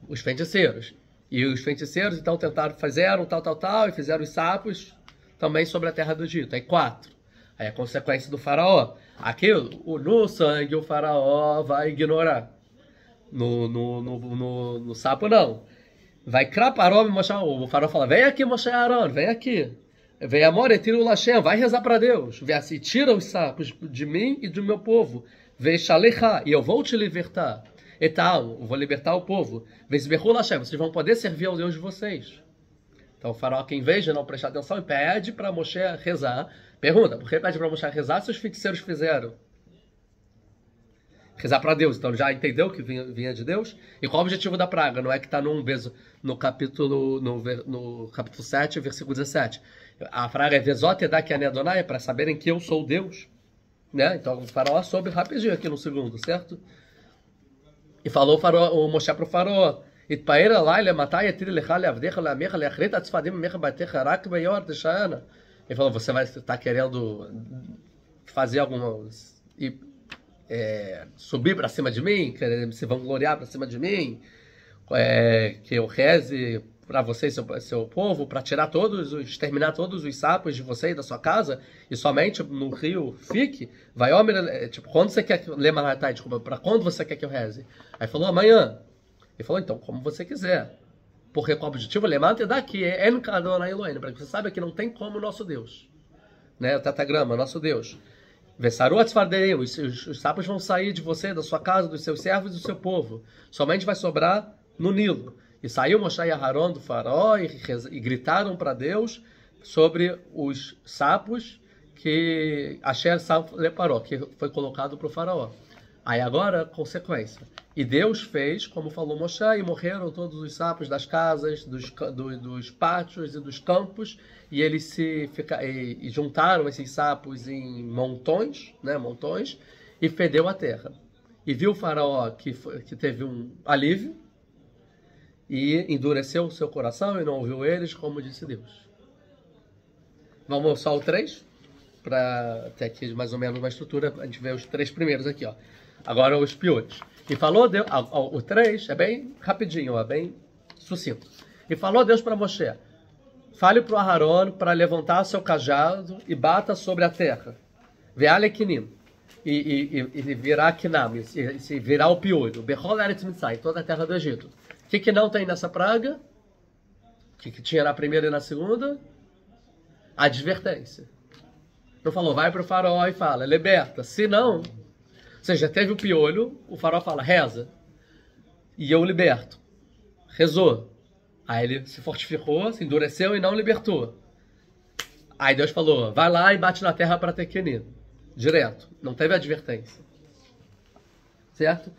Os feiticeiros. E os feiticeiros então fizeram tal, e fizeram os sapos também sobre a terra do Egito. Aí 4. Aí a consequência do faraó. Aqui, no sangue, o faraó vai ignorar. No sapo, não. Vai craparó, o faraó fala, vem aqui, Moshe Aharon, vem aqui. Vem amor, tira o Lashem, vai rezar para Deus. Vem assim, tira os sapos de mim e do meu povo. Vem Shalecha, e eu vou te libertar. E tal, eu vou libertar o povo. Vem Zbehu Lashem, vocês vão poder servir ao Deus de vocês. Então o faraó, que em vez de não prestar atenção, pede para Moshe rezar. Pergunta, por que pede para Moshe rezar se os feiticeiros fizeram? Rezar para Deus, então já entendeu que vinha de Deus? E qual o objetivo da praga? Não é que está no capítulo 7, versículo 17. A praga é Vezot Edak Anedonai, é para saberem que eu sou Deus. Né? Então o faraó soube rapidinho aqui no segundo, certo? E falou o Moshe para o faraó, ele falou, você vai estar querendo fazer algumas... subir para cima de mim, se vangloriar para cima de mim, que eu reze para você e seu povo, para exterminar todos os sapos de você e da sua casa, e somente no rio fique, vai quando você quer para quando você quer que eu reze? Aí falou, amanhã. Ele falou, então, como você quiser. Porque com o objetivo, levanta daqui, para que você saiba que não tem como o nosso Deus. Né? O tetagrama, nosso Deus. Os sapos vão sair de você, da sua casa, dos seus servos e do seu povo. Somente vai sobrar no Nilo. E saiu Moshe e Aharon do faraó e gritaram para Deus sobre os sapos que Asher Saf leparou, que foi colocado para o faraó. Aí agora, consequência. E Deus fez, como falou Moshe, e morreram todos os sapos das casas, dos pátios e dos campos, e eles e juntaram esses sapos em montões, né, montões, e fedeu a terra. E viu o faraó que teve um alívio, e endureceu o seu coração e não ouviu eles, como disse Deus. Vamos só o 3, para ter aqui mais ou menos uma estrutura, a gente vê os 3 primeiros aqui, ó. Agora os piolhos. E falou Deus, o 3 é bem rapidinho, é bem sucinto. E falou Deus para Moshe: fale para o Aharon para levantar seu cajado e bata sobre a terra. Veale Kinim. E virá Kinam, e virá o piolho. Bechol Eretz Mitzrayim, toda a terra do Egito. O que não tem nessa praga? O que tinha na primeira e na segunda? Advertência. Não falou, vai para o faraó e fala, liberta. Se não, ou seja, teve o piolho, o faraó fala, reza. E eu liberto. Rezou. Aí ele se fortificou, se endureceu e não libertou. Aí Deus falou, vai lá e bate na terra para ter Kenim. Direto. Não teve advertência. Certo?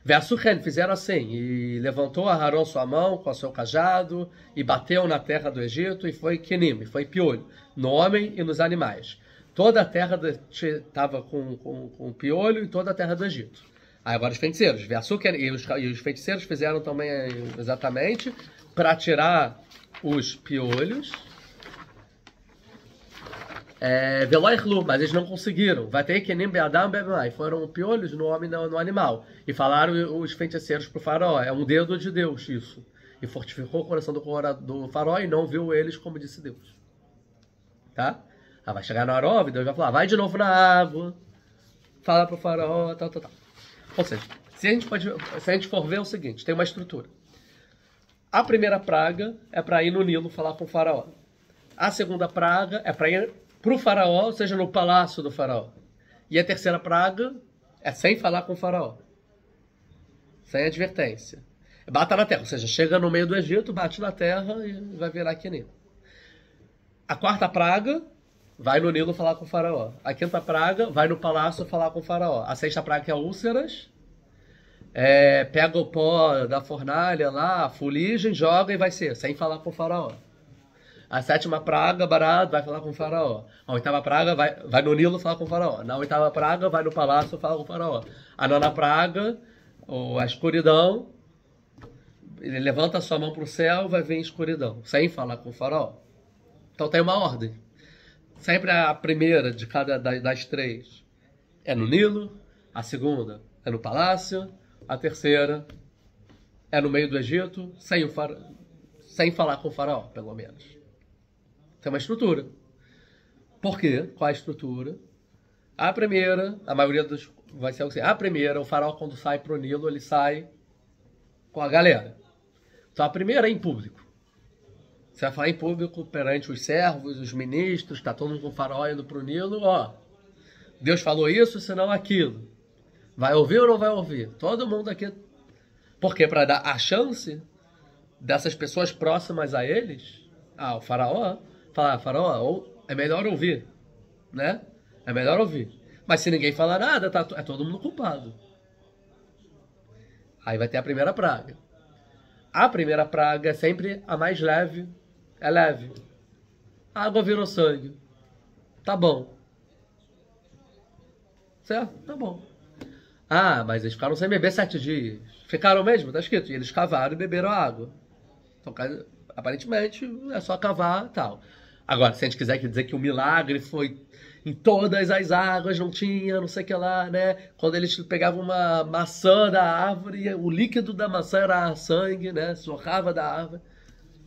Versuchen, fizeram assim, e levantou Aharon sua mão com o seu cajado, e bateu na terra do Egito, e foi Kenim, foi piolho, no homem e nos animais. Toda a terra estava com piolho, e toda a terra do Egito. Aí agora os feiticeiros, Versuchen, e os feiticeiros fizeram também exatamente, para tirar os piolhos, mas eles não conseguiram. Vai ter que nem Beadam, Bebemai. Foram piolhos no homem e no animal. E falaram os feiticeiros para o faraó. É um dedo de Deus isso. E fortificou o coração do faraó e não viu eles como disse Deus. Tá? Vai chegar na Arov, Deus vai falar, vai de novo na água. Fala para o faraó, tal. Ou seja, se a gente for ver o seguinte, tem uma estrutura. A primeira praga é para ir no Nilo falar com o faraó. A segunda praga é para ir para o faraó, ou seja, no palácio do faraó. E a terceira praga é sem falar com o faraó. Sem advertência. Bata na terra, ou seja, chega no meio do Egito, bate na terra e vai virar Kenim. A quarta praga vai no Nilo falar com o faraó. A quinta praga vai no palácio falar com o faraó. A sexta praga que é úlceras. Pega o pó da fornalha lá, fuligem, joga e vai ser, sem falar com o faraó. A sétima praga, Barad, vai falar com o faraó. A oitava praga vai no Nilo falar com o faraó. Na oitava praga, vai no palácio falar com o faraó. A nona praga, ou a escuridão, ele levanta a sua mão para o céu, vai vir escuridão, sem falar com o faraó. Então tem uma ordem. Sempre a primeira de cada das 3 é no Nilo, a segunda é no palácio, a terceira é no meio do Egito, sem falar com o faraó, pelo menos. Tem uma estrutura. Por quê? Qual é a estrutura? A primeira, a maioria dos vai ser assim. A primeira, o faraó quando sai pro Nilo, ele sai com a galera. Então a primeira é em público. Você vai falar em público perante os servos, os ministros, está todo mundo com o faraó indo pro Nilo, ó. Deus falou isso, senão aquilo. Vai ouvir ou não vai ouvir? Todo mundo aqui. Por quê? Para dar a chance dessas pessoas próximas a eles, o faraó, falar, faraó, é melhor ouvir, né? É melhor ouvir. Mas se ninguém falar nada, é todo mundo culpado. Aí vai ter a primeira praga. A primeira praga é sempre a mais leve. É leve. A água virou sangue. Tá bom. Certo? Tá bom. Mas eles ficaram sem beber 7 dias. Ficaram mesmo? Tá escrito. E eles cavaram e beberam a água. Então, aparentemente, é só cavar e tal. Agora, se a gente quiser dizer que o milagre foi em todas as águas, não tinha, não sei o que lá, né? Quando eles pegavam uma maçã da árvore, o líquido da maçã era sangue, né? Jorrava da árvore.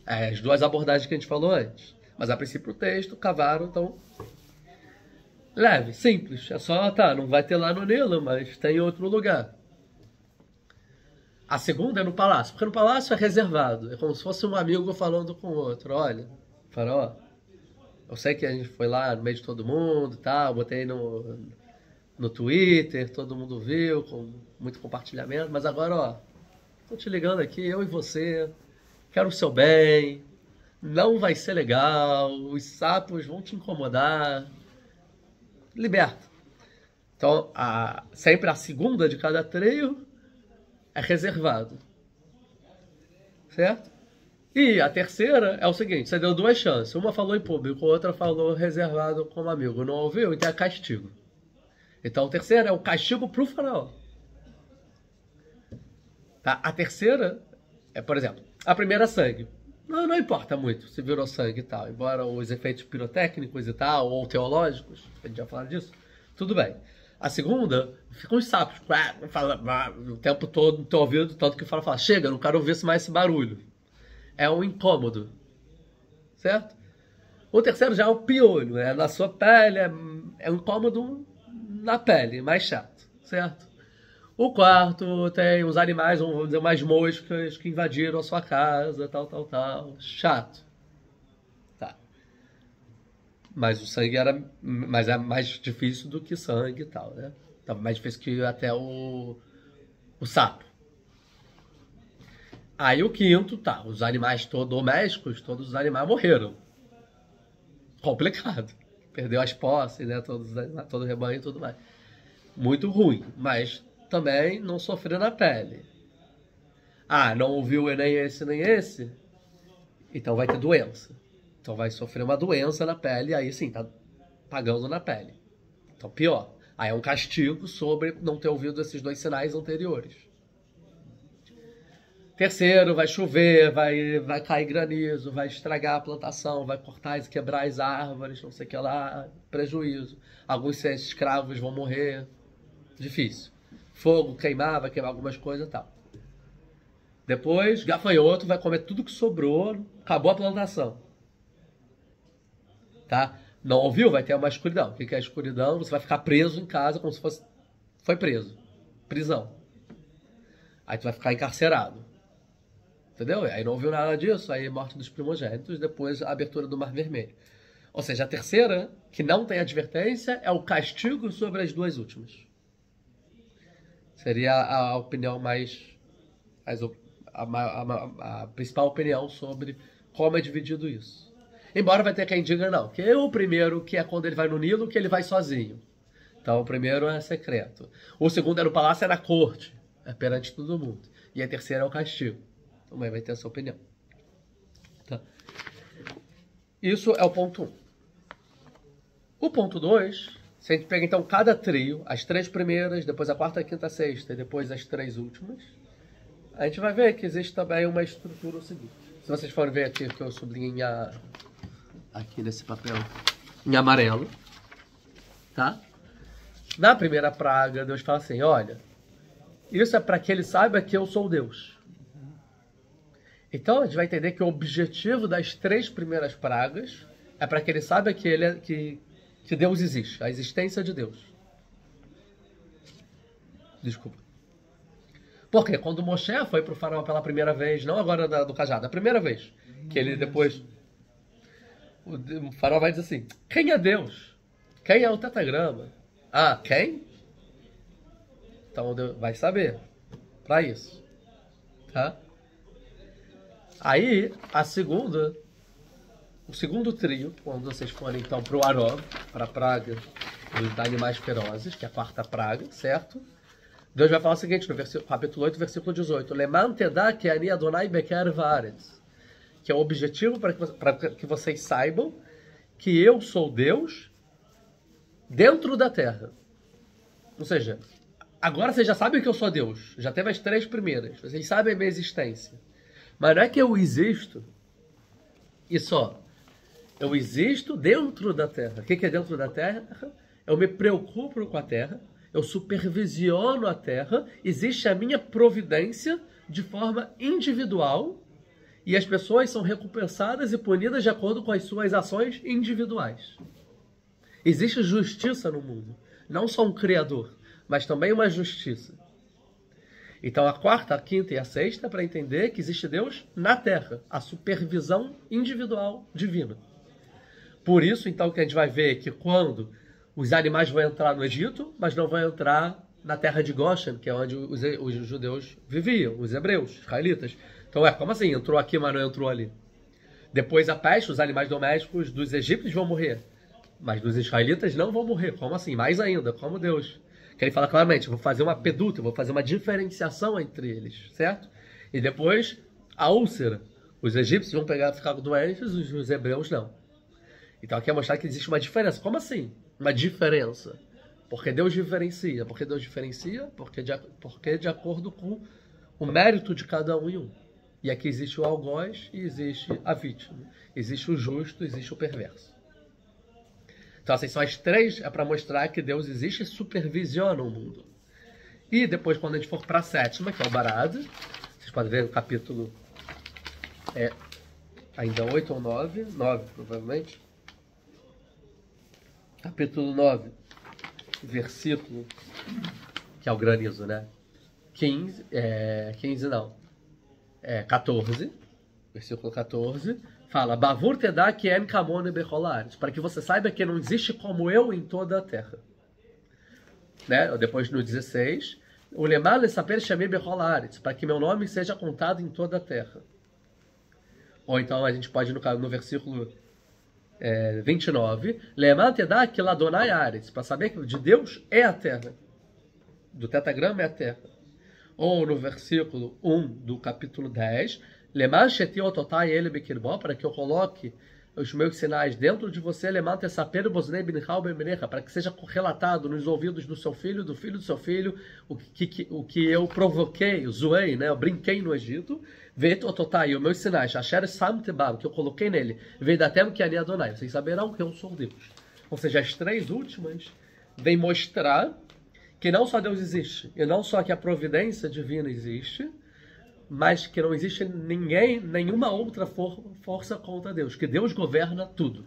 As duas abordagens que a gente falou antes. Mas a princípio o texto, cavaram, então... Leve, simples. É só, não vai ter lá no Nilo, mas tem em outro lugar. A segunda é no palácio, porque no palácio é reservado. É como se fosse um amigo falando com o outro. Olha, faraó, eu sei que a gente foi lá no meio de todo mundo e tal, botei no Twitter, todo mundo viu, com muito compartilhamento, mas agora, tô te ligando aqui, eu e você, quero o seu bem, não vai ser legal, os sapos vão te incomodar, liberta. Então, sempre a segunda de cada trio é reservado. Certo? E a terceira é o seguinte, você deu duas chances. Uma falou em público, a outra falou reservado como amigo. Não ouviu? Então é castigo. Então a terceira é o castigo pro faraó. Tá? A terceira é, por exemplo, a primeira é sangue. Não importa muito se virou sangue e tal. Embora os efeitos pirotécnicos e tal, ou teológicos, a gente já falou disso, tudo bem. A segunda, ficam os sapos. Fala o tempo todo no teu ouvido, tanto que fala, chega, não quero ouvir mais esse barulho. É um incômodo. Certo? O terceiro já é o piolho. Na sua pele, é um incômodo na pele, mais chato. Certo? O quarto tem os animais, vamos dizer, umas moscas que invadiram a sua casa, tal. Chato. Tá. Mas o sangue mas é mais difícil do que sangue e tal, né? Tava mais difícil que até o sapo. Aí o quinto, tá. Os animais domésticos, todos os animais morreram. Complicado. Perdeu as posses, né? Todo o rebanho e tudo mais. Muito ruim, mas também não sofreu na pele. Não ouviu nem esse? Então vai ter doença. Então vai sofrer uma doença na pele, aí sim, tá pagando na pele. Então pior. Aí é um castigo sobre não ter ouvido esses dois sinais anteriores. Terceiro, vai chover, vai cair granizo, vai estragar a plantação, vai cortar e quebrar as árvores, não sei o que lá, prejuízo. Alguns escravos vão morrer. Difícil. Fogo, vai queimar algumas coisas e tal. Depois, gafanhoto vai comer tudo que sobrou, acabou a plantação. Tá? Não ouviu? Vai ter uma escuridão. O que é a escuridão? Você vai ficar preso em casa como se fosse... Foi preso. Prisão. Aí tu vai ficar encarcerado. Entendeu? Aí não ouviu nada disso, aí morte dos primogênitos, depois a abertura do Mar Vermelho. Ou seja, a terceira, que não tem advertência, é o castigo sobre as duas últimas. Seria a opinião a principal opinião sobre como é dividido isso. Embora vai ter quem diga não, que o primeiro, que é quando ele vai no Nilo, que ele vai sozinho. Então o primeiro é secreto. O segundo é no palácio, é na corte, é perante todo mundo. E a terceira é o castigo. Também vai ter essa opinião. Tá? Isso é o ponto 1. O ponto 2, se a gente pega então cada trio, as três primeiras, depois a quarta, a quinta, a sexta e depois as três últimas, a gente vai ver que existe também uma estrutura o seguinte. Se vocês forem ver aqui que eu sublinhei aqui nesse papel em amarelo, tá? Na primeira praga, Deus fala assim, olha, isso é para que ele saiba que eu sou Deus. Então a gente vai entender que o objetivo das três primeiras pragas é para que ele saiba que Deus existe, a existência de Deus. Desculpa. Porque quando Moshe foi para o faraó pela primeira vez, não agora do cajado, a primeira vez, que ele depois... O faraó vai dizer assim, quem é Deus? Quem é o tetragrama? Quem? Então Deus vai saber para isso. Tá? Aí, o segundo trio, quando vocês forem então para o Arov, para a praga dos animais ferozes, que é a quarta praga, certo? Deus vai falar o seguinte, no capítulo 8, versículo 18, Leman tedá que ani Adonai beker vaaretz, que é o objetivo para que vocês saibam que eu sou Deus dentro da terra. Ou seja, agora vocês já sabem que eu sou Deus, já teve as três primeiras, vocês sabem a minha existência. Mas não é que eu existo e só. Eu existo dentro da terra. O que é dentro da terra? Eu me preocupo com a terra, eu supervisiono a terra, existe a minha providência de forma individual e as pessoas são recompensadas e punidas de acordo com as suas ações individuais. Existe justiça no mundo. Não só um criador, mas também uma justiça. Então a quarta, a quinta e a sexta é para entender que existe Deus na terra, a supervisão individual divina. Por isso, então, que a gente vai ver que quando os animais vão entrar no Egito, mas não vão entrar na terra de Goshen, que é onde os judeus viviam, os hebreus, os israelitas. Então, como assim? Entrou aqui, mas não entrou ali. Depois a peste, os animais domésticos dos egípcios vão morrer, mas dos israelitas não vão morrer. Como assim? Mais ainda, como Deus Que ele fala claramente, vou fazer uma peduta, vou fazer uma diferenciação entre eles, certo? E depois, a úlcera. Os egípcios vão ficar doentes, os hebreus não. Então aqui é mostrar que existe uma diferença. Como assim? Uma diferença. Porque Deus diferencia. Por que Deus diferencia? Porque de acordo com o mérito de cada um e um. E aqui existe o algoz e existe a vítima. Existe o justo, existe o perverso. Então, assim, são as três, é para mostrar que Deus existe e supervisiona o mundo. E depois, quando a gente for para a sétima, que é o Barad, vocês podem ver o capítulo ainda 8 ou 9, 9 provavelmente. Capítulo 9, versículo, que é o granizo, né? 14, versículo 14. Fala, Bavur tedá que en kamone becholares, para que você saiba que não existe como eu em toda a terra. Né? Depois no 16, o lemar le saber chamei becholares, para que meu nome seja contado em toda a terra. Ou então a gente pode ir no versículo 29, lemar tedá que ladonai ares, para saber que de Deus é a terra. Do tetagrama é a terra. Ou no versículo 1 do capítulo 10, para que eu coloque os meus sinais dentro de você, para que seja relatado nos ouvidos do seu filho, do filho do seu filho, o que eu provoquei, zoei, né? Eu brinquei no Egito, e os meus sinais, que eu coloquei nele, vocês saberão que eu sou Deus. Ou seja, as três últimas vêm mostrar que não só Deus existe, e não só que a providência divina existe, mas que não existe nenhuma outra força contra Deus, que Deus governa tudo.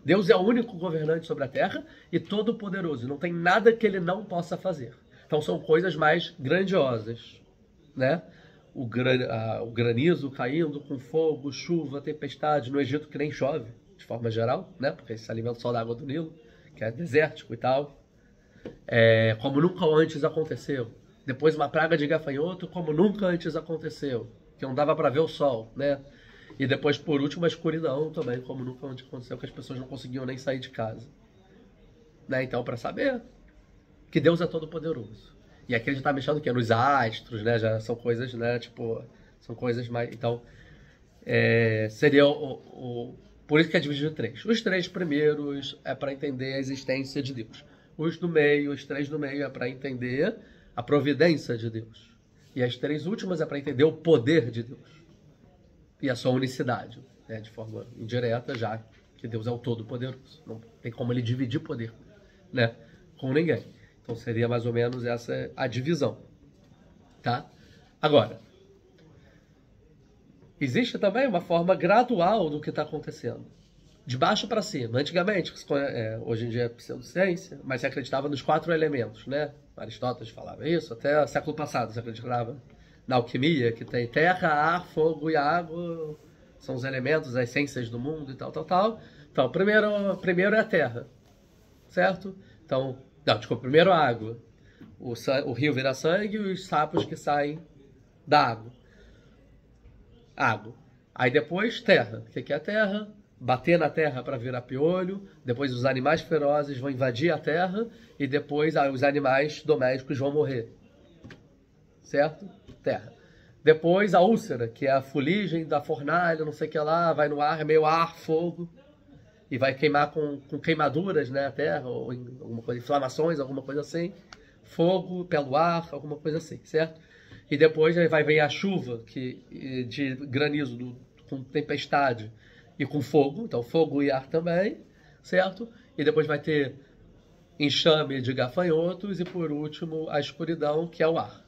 Deus é o único governante sobre a terra e todo-poderoso, não tem nada que ele não possa fazer. Então são coisas mais grandiosas, né? O granizo caindo com fogo, chuva, tempestade, no Egito que nem chove, de forma geral, né? Porque eles se alimentam só da água do Nilo, que é desértico e tal. Como nunca antes aconteceu. Depois uma praga de gafanhoto, como nunca antes aconteceu, que não dava para ver o sol, né? E depois, por último, a escuridão também, como nunca antes aconteceu, que as pessoas não conseguiam nem sair de casa. Né? Então, para saber que Deus é todo poderoso. E aqui ele está mexendo que nos astros, né? Já são coisas, né? Tipo, são coisas mais. Então, seria por isso que é dividido em três. Os três primeiros é para entender a existência de Deus. Os três do meio é para entender a providência de Deus. E as três últimas é para entender o poder de Deus. E a sua unicidade, né? De forma indireta, já que Deus é o todo-poderoso. Não tem como ele dividir poder, né? Com ninguém. Então seria mais ou menos essa a divisão. Tá? Agora, existe também uma forma gradual do que está acontecendo. De baixo para cima. Antigamente, hoje em dia é pseudociência, mas se acreditava nos 4 elementos, né? Aristóteles falava isso, até século passado se acreditava na alquimia, que tem terra, ar, fogo e água, são os elementos, as essências do mundo e tal, tal, tal. Então, primeiro é a terra, certo? Então, primeiro a água. O rio vira sangue e os sapos que saem da água. Água. Aí depois, terra. O que é a terra? Bater na terra para virar piolho, depois os animais ferozes vão invadir a terra e depois os animais domésticos vão morrer. Certo? Terra. Depois a úlcera, que é a fuligem da fornalha, não sei o que lá, vai no ar, é meio ar, fogo, e vai queimar com queimaduras, né, a terra, ou alguma coisa, inflamações, alguma coisa assim. Fogo pelo ar, alguma coisa assim, certo? E depois aí vai vir a chuva, de granizo, com tempestade, e com fogo, então fogo e ar também, certo? E depois vai ter enxame de gafanhotos e por último a escuridão, que é o ar.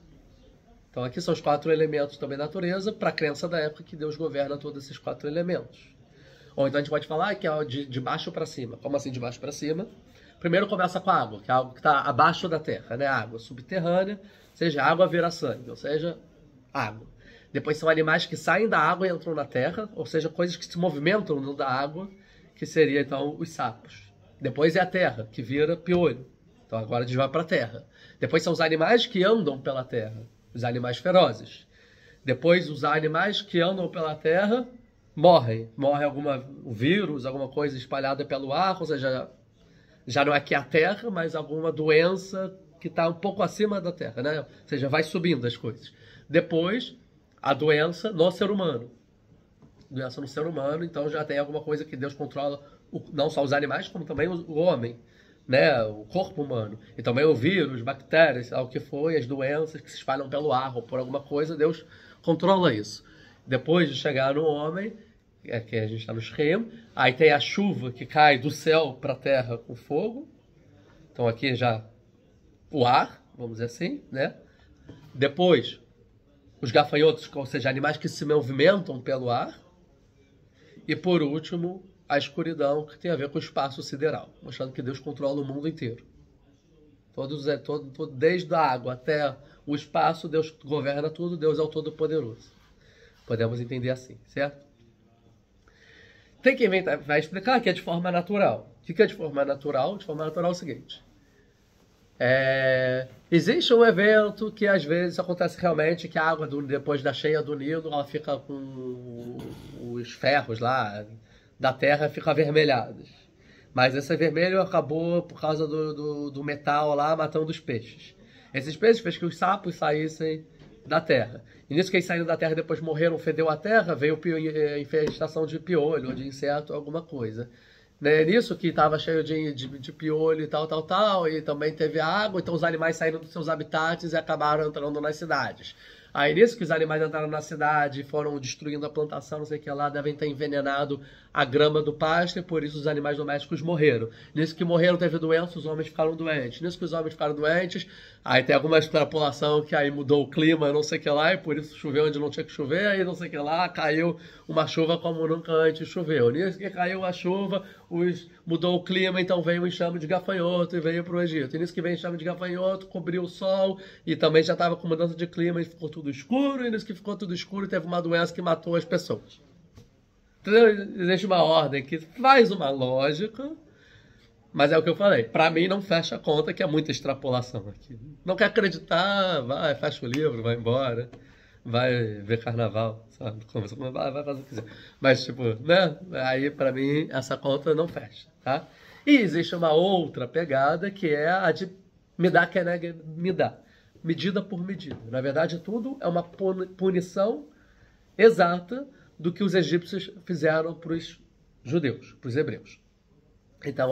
Então aqui são os 4 elementos também da natureza, para a crença da época que Deus governa todos esses 4 elementos. Ou então a gente pode falar que é de baixo para cima. Como assim de baixo para cima? Primeiro começa com a água, que é algo que está abaixo da terra, né? Água subterrânea, seja água vira sangue, ou seja, água. Depois são animais que saem da água e entram na terra, ou seja, coisas que se movimentam no da água, que seria então os sapos. Depois é a terra, que vira piolho. Então agora a gente vai para a terra. Depois são os animais que andam pela terra, os animais ferozes. Depois os animais que andam pela terra morrem. Morre um vírus, alguma coisa espalhada pelo ar, ou seja, já não é que a terra, mas alguma doença que está um pouco acima da terra, né? Ou seja, vai subindo as coisas. Depois, a doença no ser humano. Doença no ser humano, então já tem alguma coisa que Deus controla, não só os animais, como também o homem, né? O corpo humano. E também o vírus, bactérias, o que foi, as doenças que se espalham pelo ar ou por alguma coisa, Deus controla isso. Depois de chegar no homem, que a gente está no Shem, aí tem a chuva que cai do céu para a terra com fogo. Então aqui já o ar, vamos dizer assim, né? Depois, os gafanhotos, ou seja, animais que se movimentam pelo ar. E por último, a escuridão, que tem a ver com o espaço sideral, mostrando que Deus controla o mundo inteiro. Desde a água até o espaço, Deus governa tudo, Deus é o Todo-Poderoso. Podemos entender assim, certo? Tem quem vai explicar que é de forma natural. O que é de forma natural? De forma natural é o seguinte. Existe um evento que às vezes acontece realmente, que a água, depois da cheia do Nilo, ela fica com os ferros lá da terra, ficam avermelhados. Mas esse vermelho acabou por causa do metal lá, matando os peixes. Esses peixes fez que os sapos saíssem da terra. E nisso que eles saíram da terra e depois morreram, fedeu a terra, veio infestação de piolho, ou de inseto, alguma coisa. Nisso que estava cheio de piolho e tal, e também teve água, então os animais saíram dos seus habitats e acabaram entrando nas cidades. Aí nisso que os animais entraram na cidade, foram destruindo a plantação, não sei o que lá, devem ter envenenado a grama do pasto e por isso os animais domésticos morreram. Nisso que morreram, teve doença, os homens ficaram doentes. Nisso que os homens ficaram doentes, aí tem alguma extrapolação que aí mudou o clima, não sei o que lá, e por isso choveu onde não tinha que chover, aí não sei o que lá, caiu uma chuva como nunca antes choveu. Nisso que caiu a chuva, mudou o clima, então veio um enxame de gafanhoto e veio para o Egito. E nisso que veio o enxame de gafanhoto, cobriu o sol e também já estava com mudança de clima e ficou tudo escuro. E nisso que ficou tudo escuro, teve uma doença que matou as pessoas. Então, existe uma ordem que faz uma lógica, mas é o que eu falei. Para mim não fecha a conta, que é muita extrapolação aqui. Não quer acreditar, vai, fecha o livro, vai embora. Vai ver carnaval, sabe? Vai fazer o que quiser. Mas, tipo, né? Aí, pra mim, essa conta não fecha, tá? E existe uma outra pegada, que é a de midá keneged midá. Medida por medida. Na verdade, tudo é uma punição exata do que os egípcios fizeram para os judeus, para os hebreus. Então,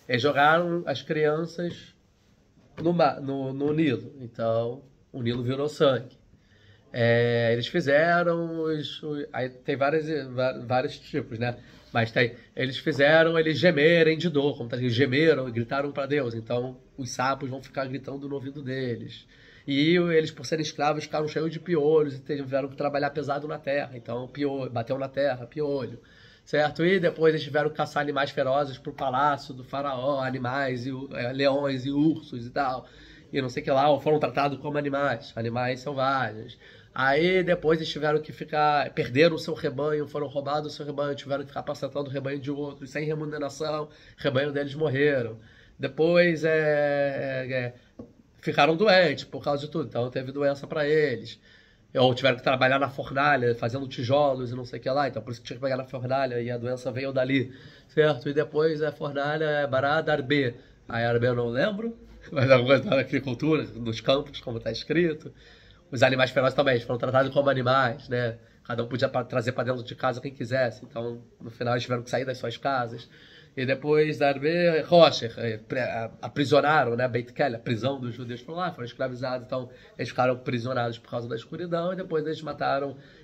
eles jogaram as crianças no Nilo. Então, o Nilo virou sangue. Eles fizeram aí tem vários tipos, né? Mas eles fizeram eles gemerem de dor, como eles gemeram e gritaram para Deus. Então os sapos vão ficar gritando no ouvido deles. E eles, por serem escravos, ficaram cheios de piolhos e tiveram que trabalhar pesado na terra. Então bateu na terra, piolho, certo? E depois eles tiveram que caçar animais ferozes para o palácio do faraó, animais, leões e ursos e tal. E não sei o que lá, ou foram tratados como animais selvagens. Aí depois eles tiveram que perderam o seu rebanho, foram roubados o seu rebanho, tiveram que ficar apacentando o rebanho de outros, sem remuneração, o rebanho deles morreram. Depois ficaram doentes por causa de tudo, então teve doença para eles. Ou tiveram que trabalhar na fornalha, fazendo tijolos e não sei o que lá, então por isso que tinha que pegar na fornalha e a doença veio dali, certo? E depois a fornalha é Bará Arbe. Aí Arbe eu não lembro, mas alguma coisa da agricultura, nos campos, como está escrito. Os animais ferozes também, eles foram tratados como animais, né? Cada um podia trazer para dentro de casa quem quisesse. Então, no final, eles tiveram que sair das suas casas. E depois, Rocher, aprisionaram, né? Beit Kel, a prisão dos judeus, foram escravizados. Então, eles ficaram aprisionados por causa da escuridão. E depois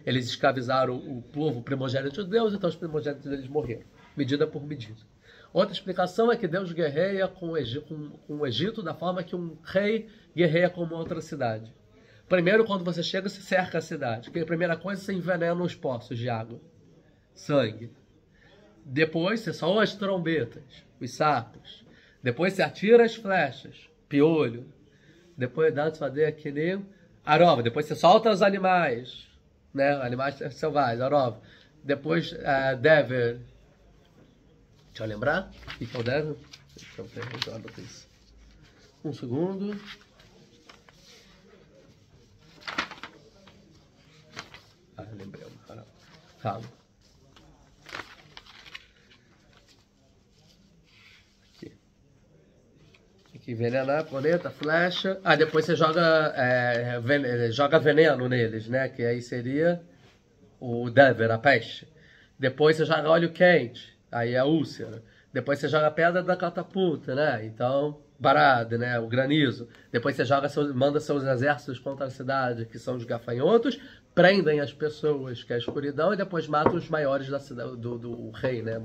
eles escravizaram o povo primogênito de Deus. Então, os primogênitos deles morreram, medida por medida. Outra explicação é que Deus guerreia com o Egito da forma que um rei guerreia com uma outra cidade. Primeiro, quando você chega, você cerca a cidade. A primeira coisa, você envenena os poços de água. Sangue. Depois, você soa as trombetas, os sapos. Depois, você atira as flechas, piolho. Depois, dá fazer aquele arova. Depois, você solta os animais, né? Animais selvagens, arova. Depois, dever. Deixa eu lembrar. O que é o dever? Um segundo. Lembrei. Calma. Aqui Envenenar, planeta, flecha. Ah, depois você joga, joga veneno neles, né? Que aí seria o Dever, a peste. Depois você joga óleo quente, aí é a úlcera. Depois você joga pedra da catapulta, né? Então, barada, né? O granizo. Depois você joga manda seus exércitos contra a cidade, que são os gafanhotos, prendem as pessoas, que é a escuridão, e depois matam os maiores da cidade, do rei, né?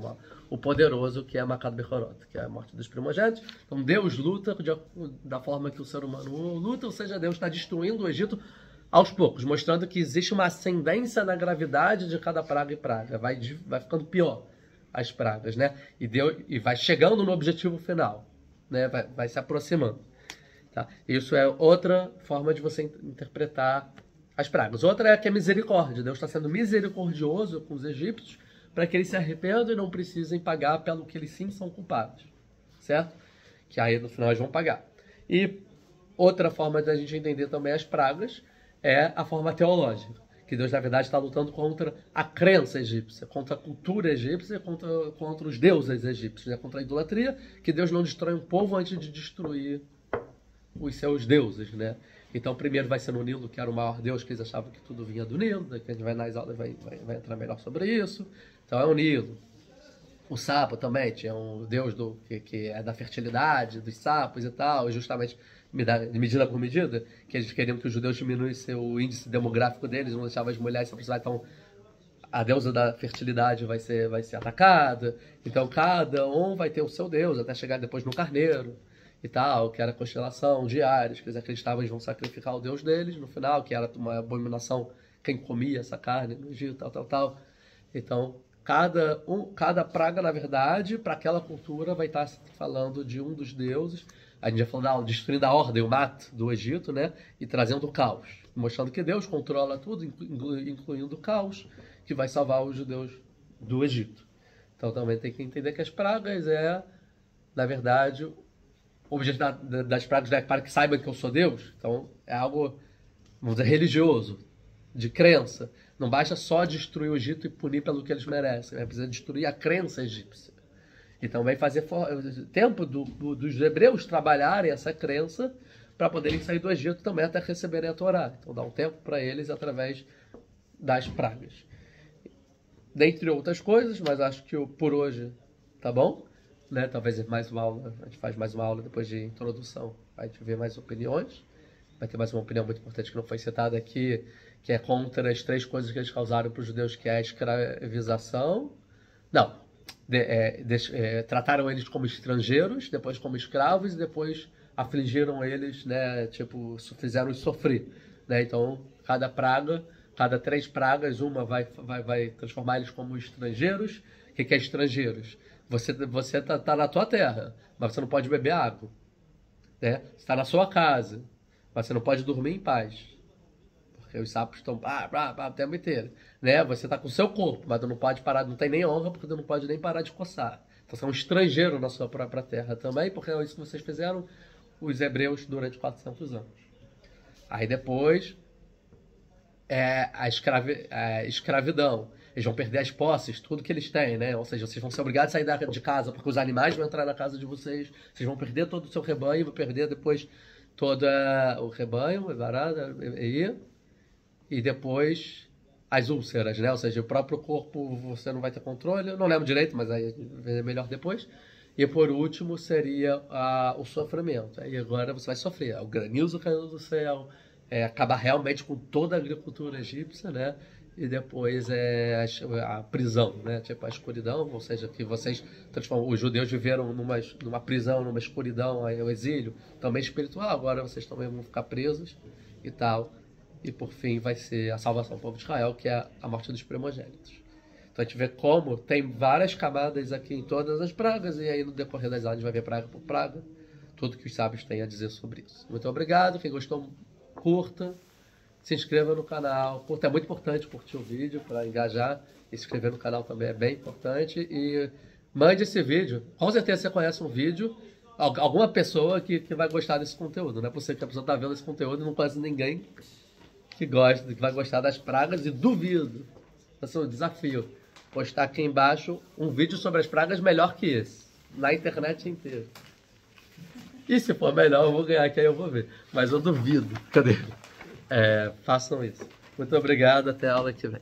O poderoso, que é Makad Bechorot, que é a morte dos primogênitos. Então Deus luta da forma que o ser humano luta, ou seja, Deus está destruindo o Egito aos poucos, mostrando que existe uma ascendência na gravidade de cada praga e praga. Vai ficando pior as pragas, né? E vai chegando no objetivo final, né? Vai se aproximando. Tá? Isso é outra forma de você interpretar as pragas. Outra é que é misericórdia. Deus está sendo misericordioso com os egípcios para que eles se arrependam e não precisem pagar pelo que eles sim são culpados. Certo? Que aí no final eles vão pagar. E outra forma de a gente entender também as pragas é a forma teológica. Que Deus, na verdade, está lutando contra a crença egípcia, contra a cultura egípcia, contra os deuses egípcios, né? Contra a idolatria, que Deus não destrói um povo antes de destruir os seus deuses, né? Então, primeiro vai ser no Nilo, que era o maior deus, que eles achavam que tudo vinha do Nilo, que a gente vai nas aulas vai entrar melhor sobre isso. Então, é o Nilo. O sapo também tinha um deus que é da fertilidade, dos sapos e tal, e justamente medida por medida, que eles queriam que os judeus diminuíssem o índice demográfico deles, não deixavam as mulheres se aproximar, então a deusa da fertilidade vai ser atacada, então cada um vai ter o seu deus, até chegar depois no carneiro e tal, que era a constelação de Ares, que eles acreditavam que eles vão sacrificar o deus deles no final, que era uma abominação quem comia essa carne no Egito, tal. Então, cada praga, na verdade, para aquela cultura vai estar falando de um dos deuses. A gente já falou destruindo a ordem, o Mat do Egito, né? E trazendo o caos. Mostrando que Deus controla tudo, incluindo o caos, que vai salvar os judeus do Egito. Então também tem que entender que as pragas na verdade, o objetivo das pragas é para que saibam que eu sou Deus. Então é algo, vamos dizer, religioso, de crença. Não basta só destruir o Egito e punir pelo que eles merecem. É preciso destruir a crença egípcia. E também fazer tempo dos hebreus trabalharem essa crença para poderem sair do Egito também até receberem a Torá. Então dá um tempo para eles através das pragas. Dentre outras coisas, mas acho que por hoje tá bom. Né? Talvez mais uma aula, a gente faz mais uma aula depois de introdução. A gente vê mais opiniões. Vai ter mais uma opinião muito importante que não foi citada aqui, que é contra as 3 coisas que eles causaram para os judeus, que é a escravização. Não. Trataram eles como estrangeiros, depois como escravos e depois afligiram eles, né? Tipo, fizeram-os sofrer, né? Então, cada 3 pragas, uma vai transformar eles como estrangeiros. O que é estrangeiros? Você tá na tua terra, mas você não pode beber água, né? Você está na sua casa, mas você não pode dormir em paz. Porque os sapos estão o tempo inteiro, né? Você está com o seu corpo, mas não pode parar, não tem nem honra, porque não pode nem parar de coçar. Então você é um estrangeiro na sua própria terra também, porque é isso que vocês fizeram, os hebreus, durante 400 anos. Aí depois a escravidão. Eles vão perder as posses, tudo que eles têm, né? Ou seja, vocês vão ser obrigados a sair de casa, porque os animais vão entrar na casa de vocês, vocês vão perder todo o seu rebanho, vão perder depois todo o rebanho, e depois as úlceras, né? Ou seja, o próprio corpo você não vai ter controle, eu não lembro direito, mas aí é melhor depois. E por último seria o sofrimento. Aí agora você vai sofrer o granizo caindo do céu, acabar realmente com toda a agricultura egípcia, né? E depois a prisão, né? Tipo a escuridão, ou seja, que vocês transformam, os judeus viveram numa prisão, numa escuridão, aí o exílio, também espiritual, agora vocês também vão ficar presos e tal. E por fim vai ser a salvação do povo de Israel, que é a morte dos primogênitos. Então a gente vê como tem várias camadas aqui em todas as pragas, e aí no decorrer das aulas a gente vai ver praga por praga, tudo que os sábios têm a dizer sobre isso. Muito obrigado, quem gostou, curta, se inscreva no canal, curta, é muito importante curtir o vídeo para engajar, e se inscrever no canal também é bem importante, e mande esse vídeo, com certeza você conhece um vídeo, alguma pessoa que vai gostar desse conteúdo, não é possível que a pessoa está vendo esse conteúdo e não conhece ninguém que vai gostar das pragas, e duvido, esse é um desafio, postar aqui embaixo um vídeo sobre as pragas melhor que esse, na internet inteira. E se for melhor, eu vou ganhar, que aí eu vou ver. Mas eu duvido. Cadê? Façam isso. Muito obrigado, até a aula que vem.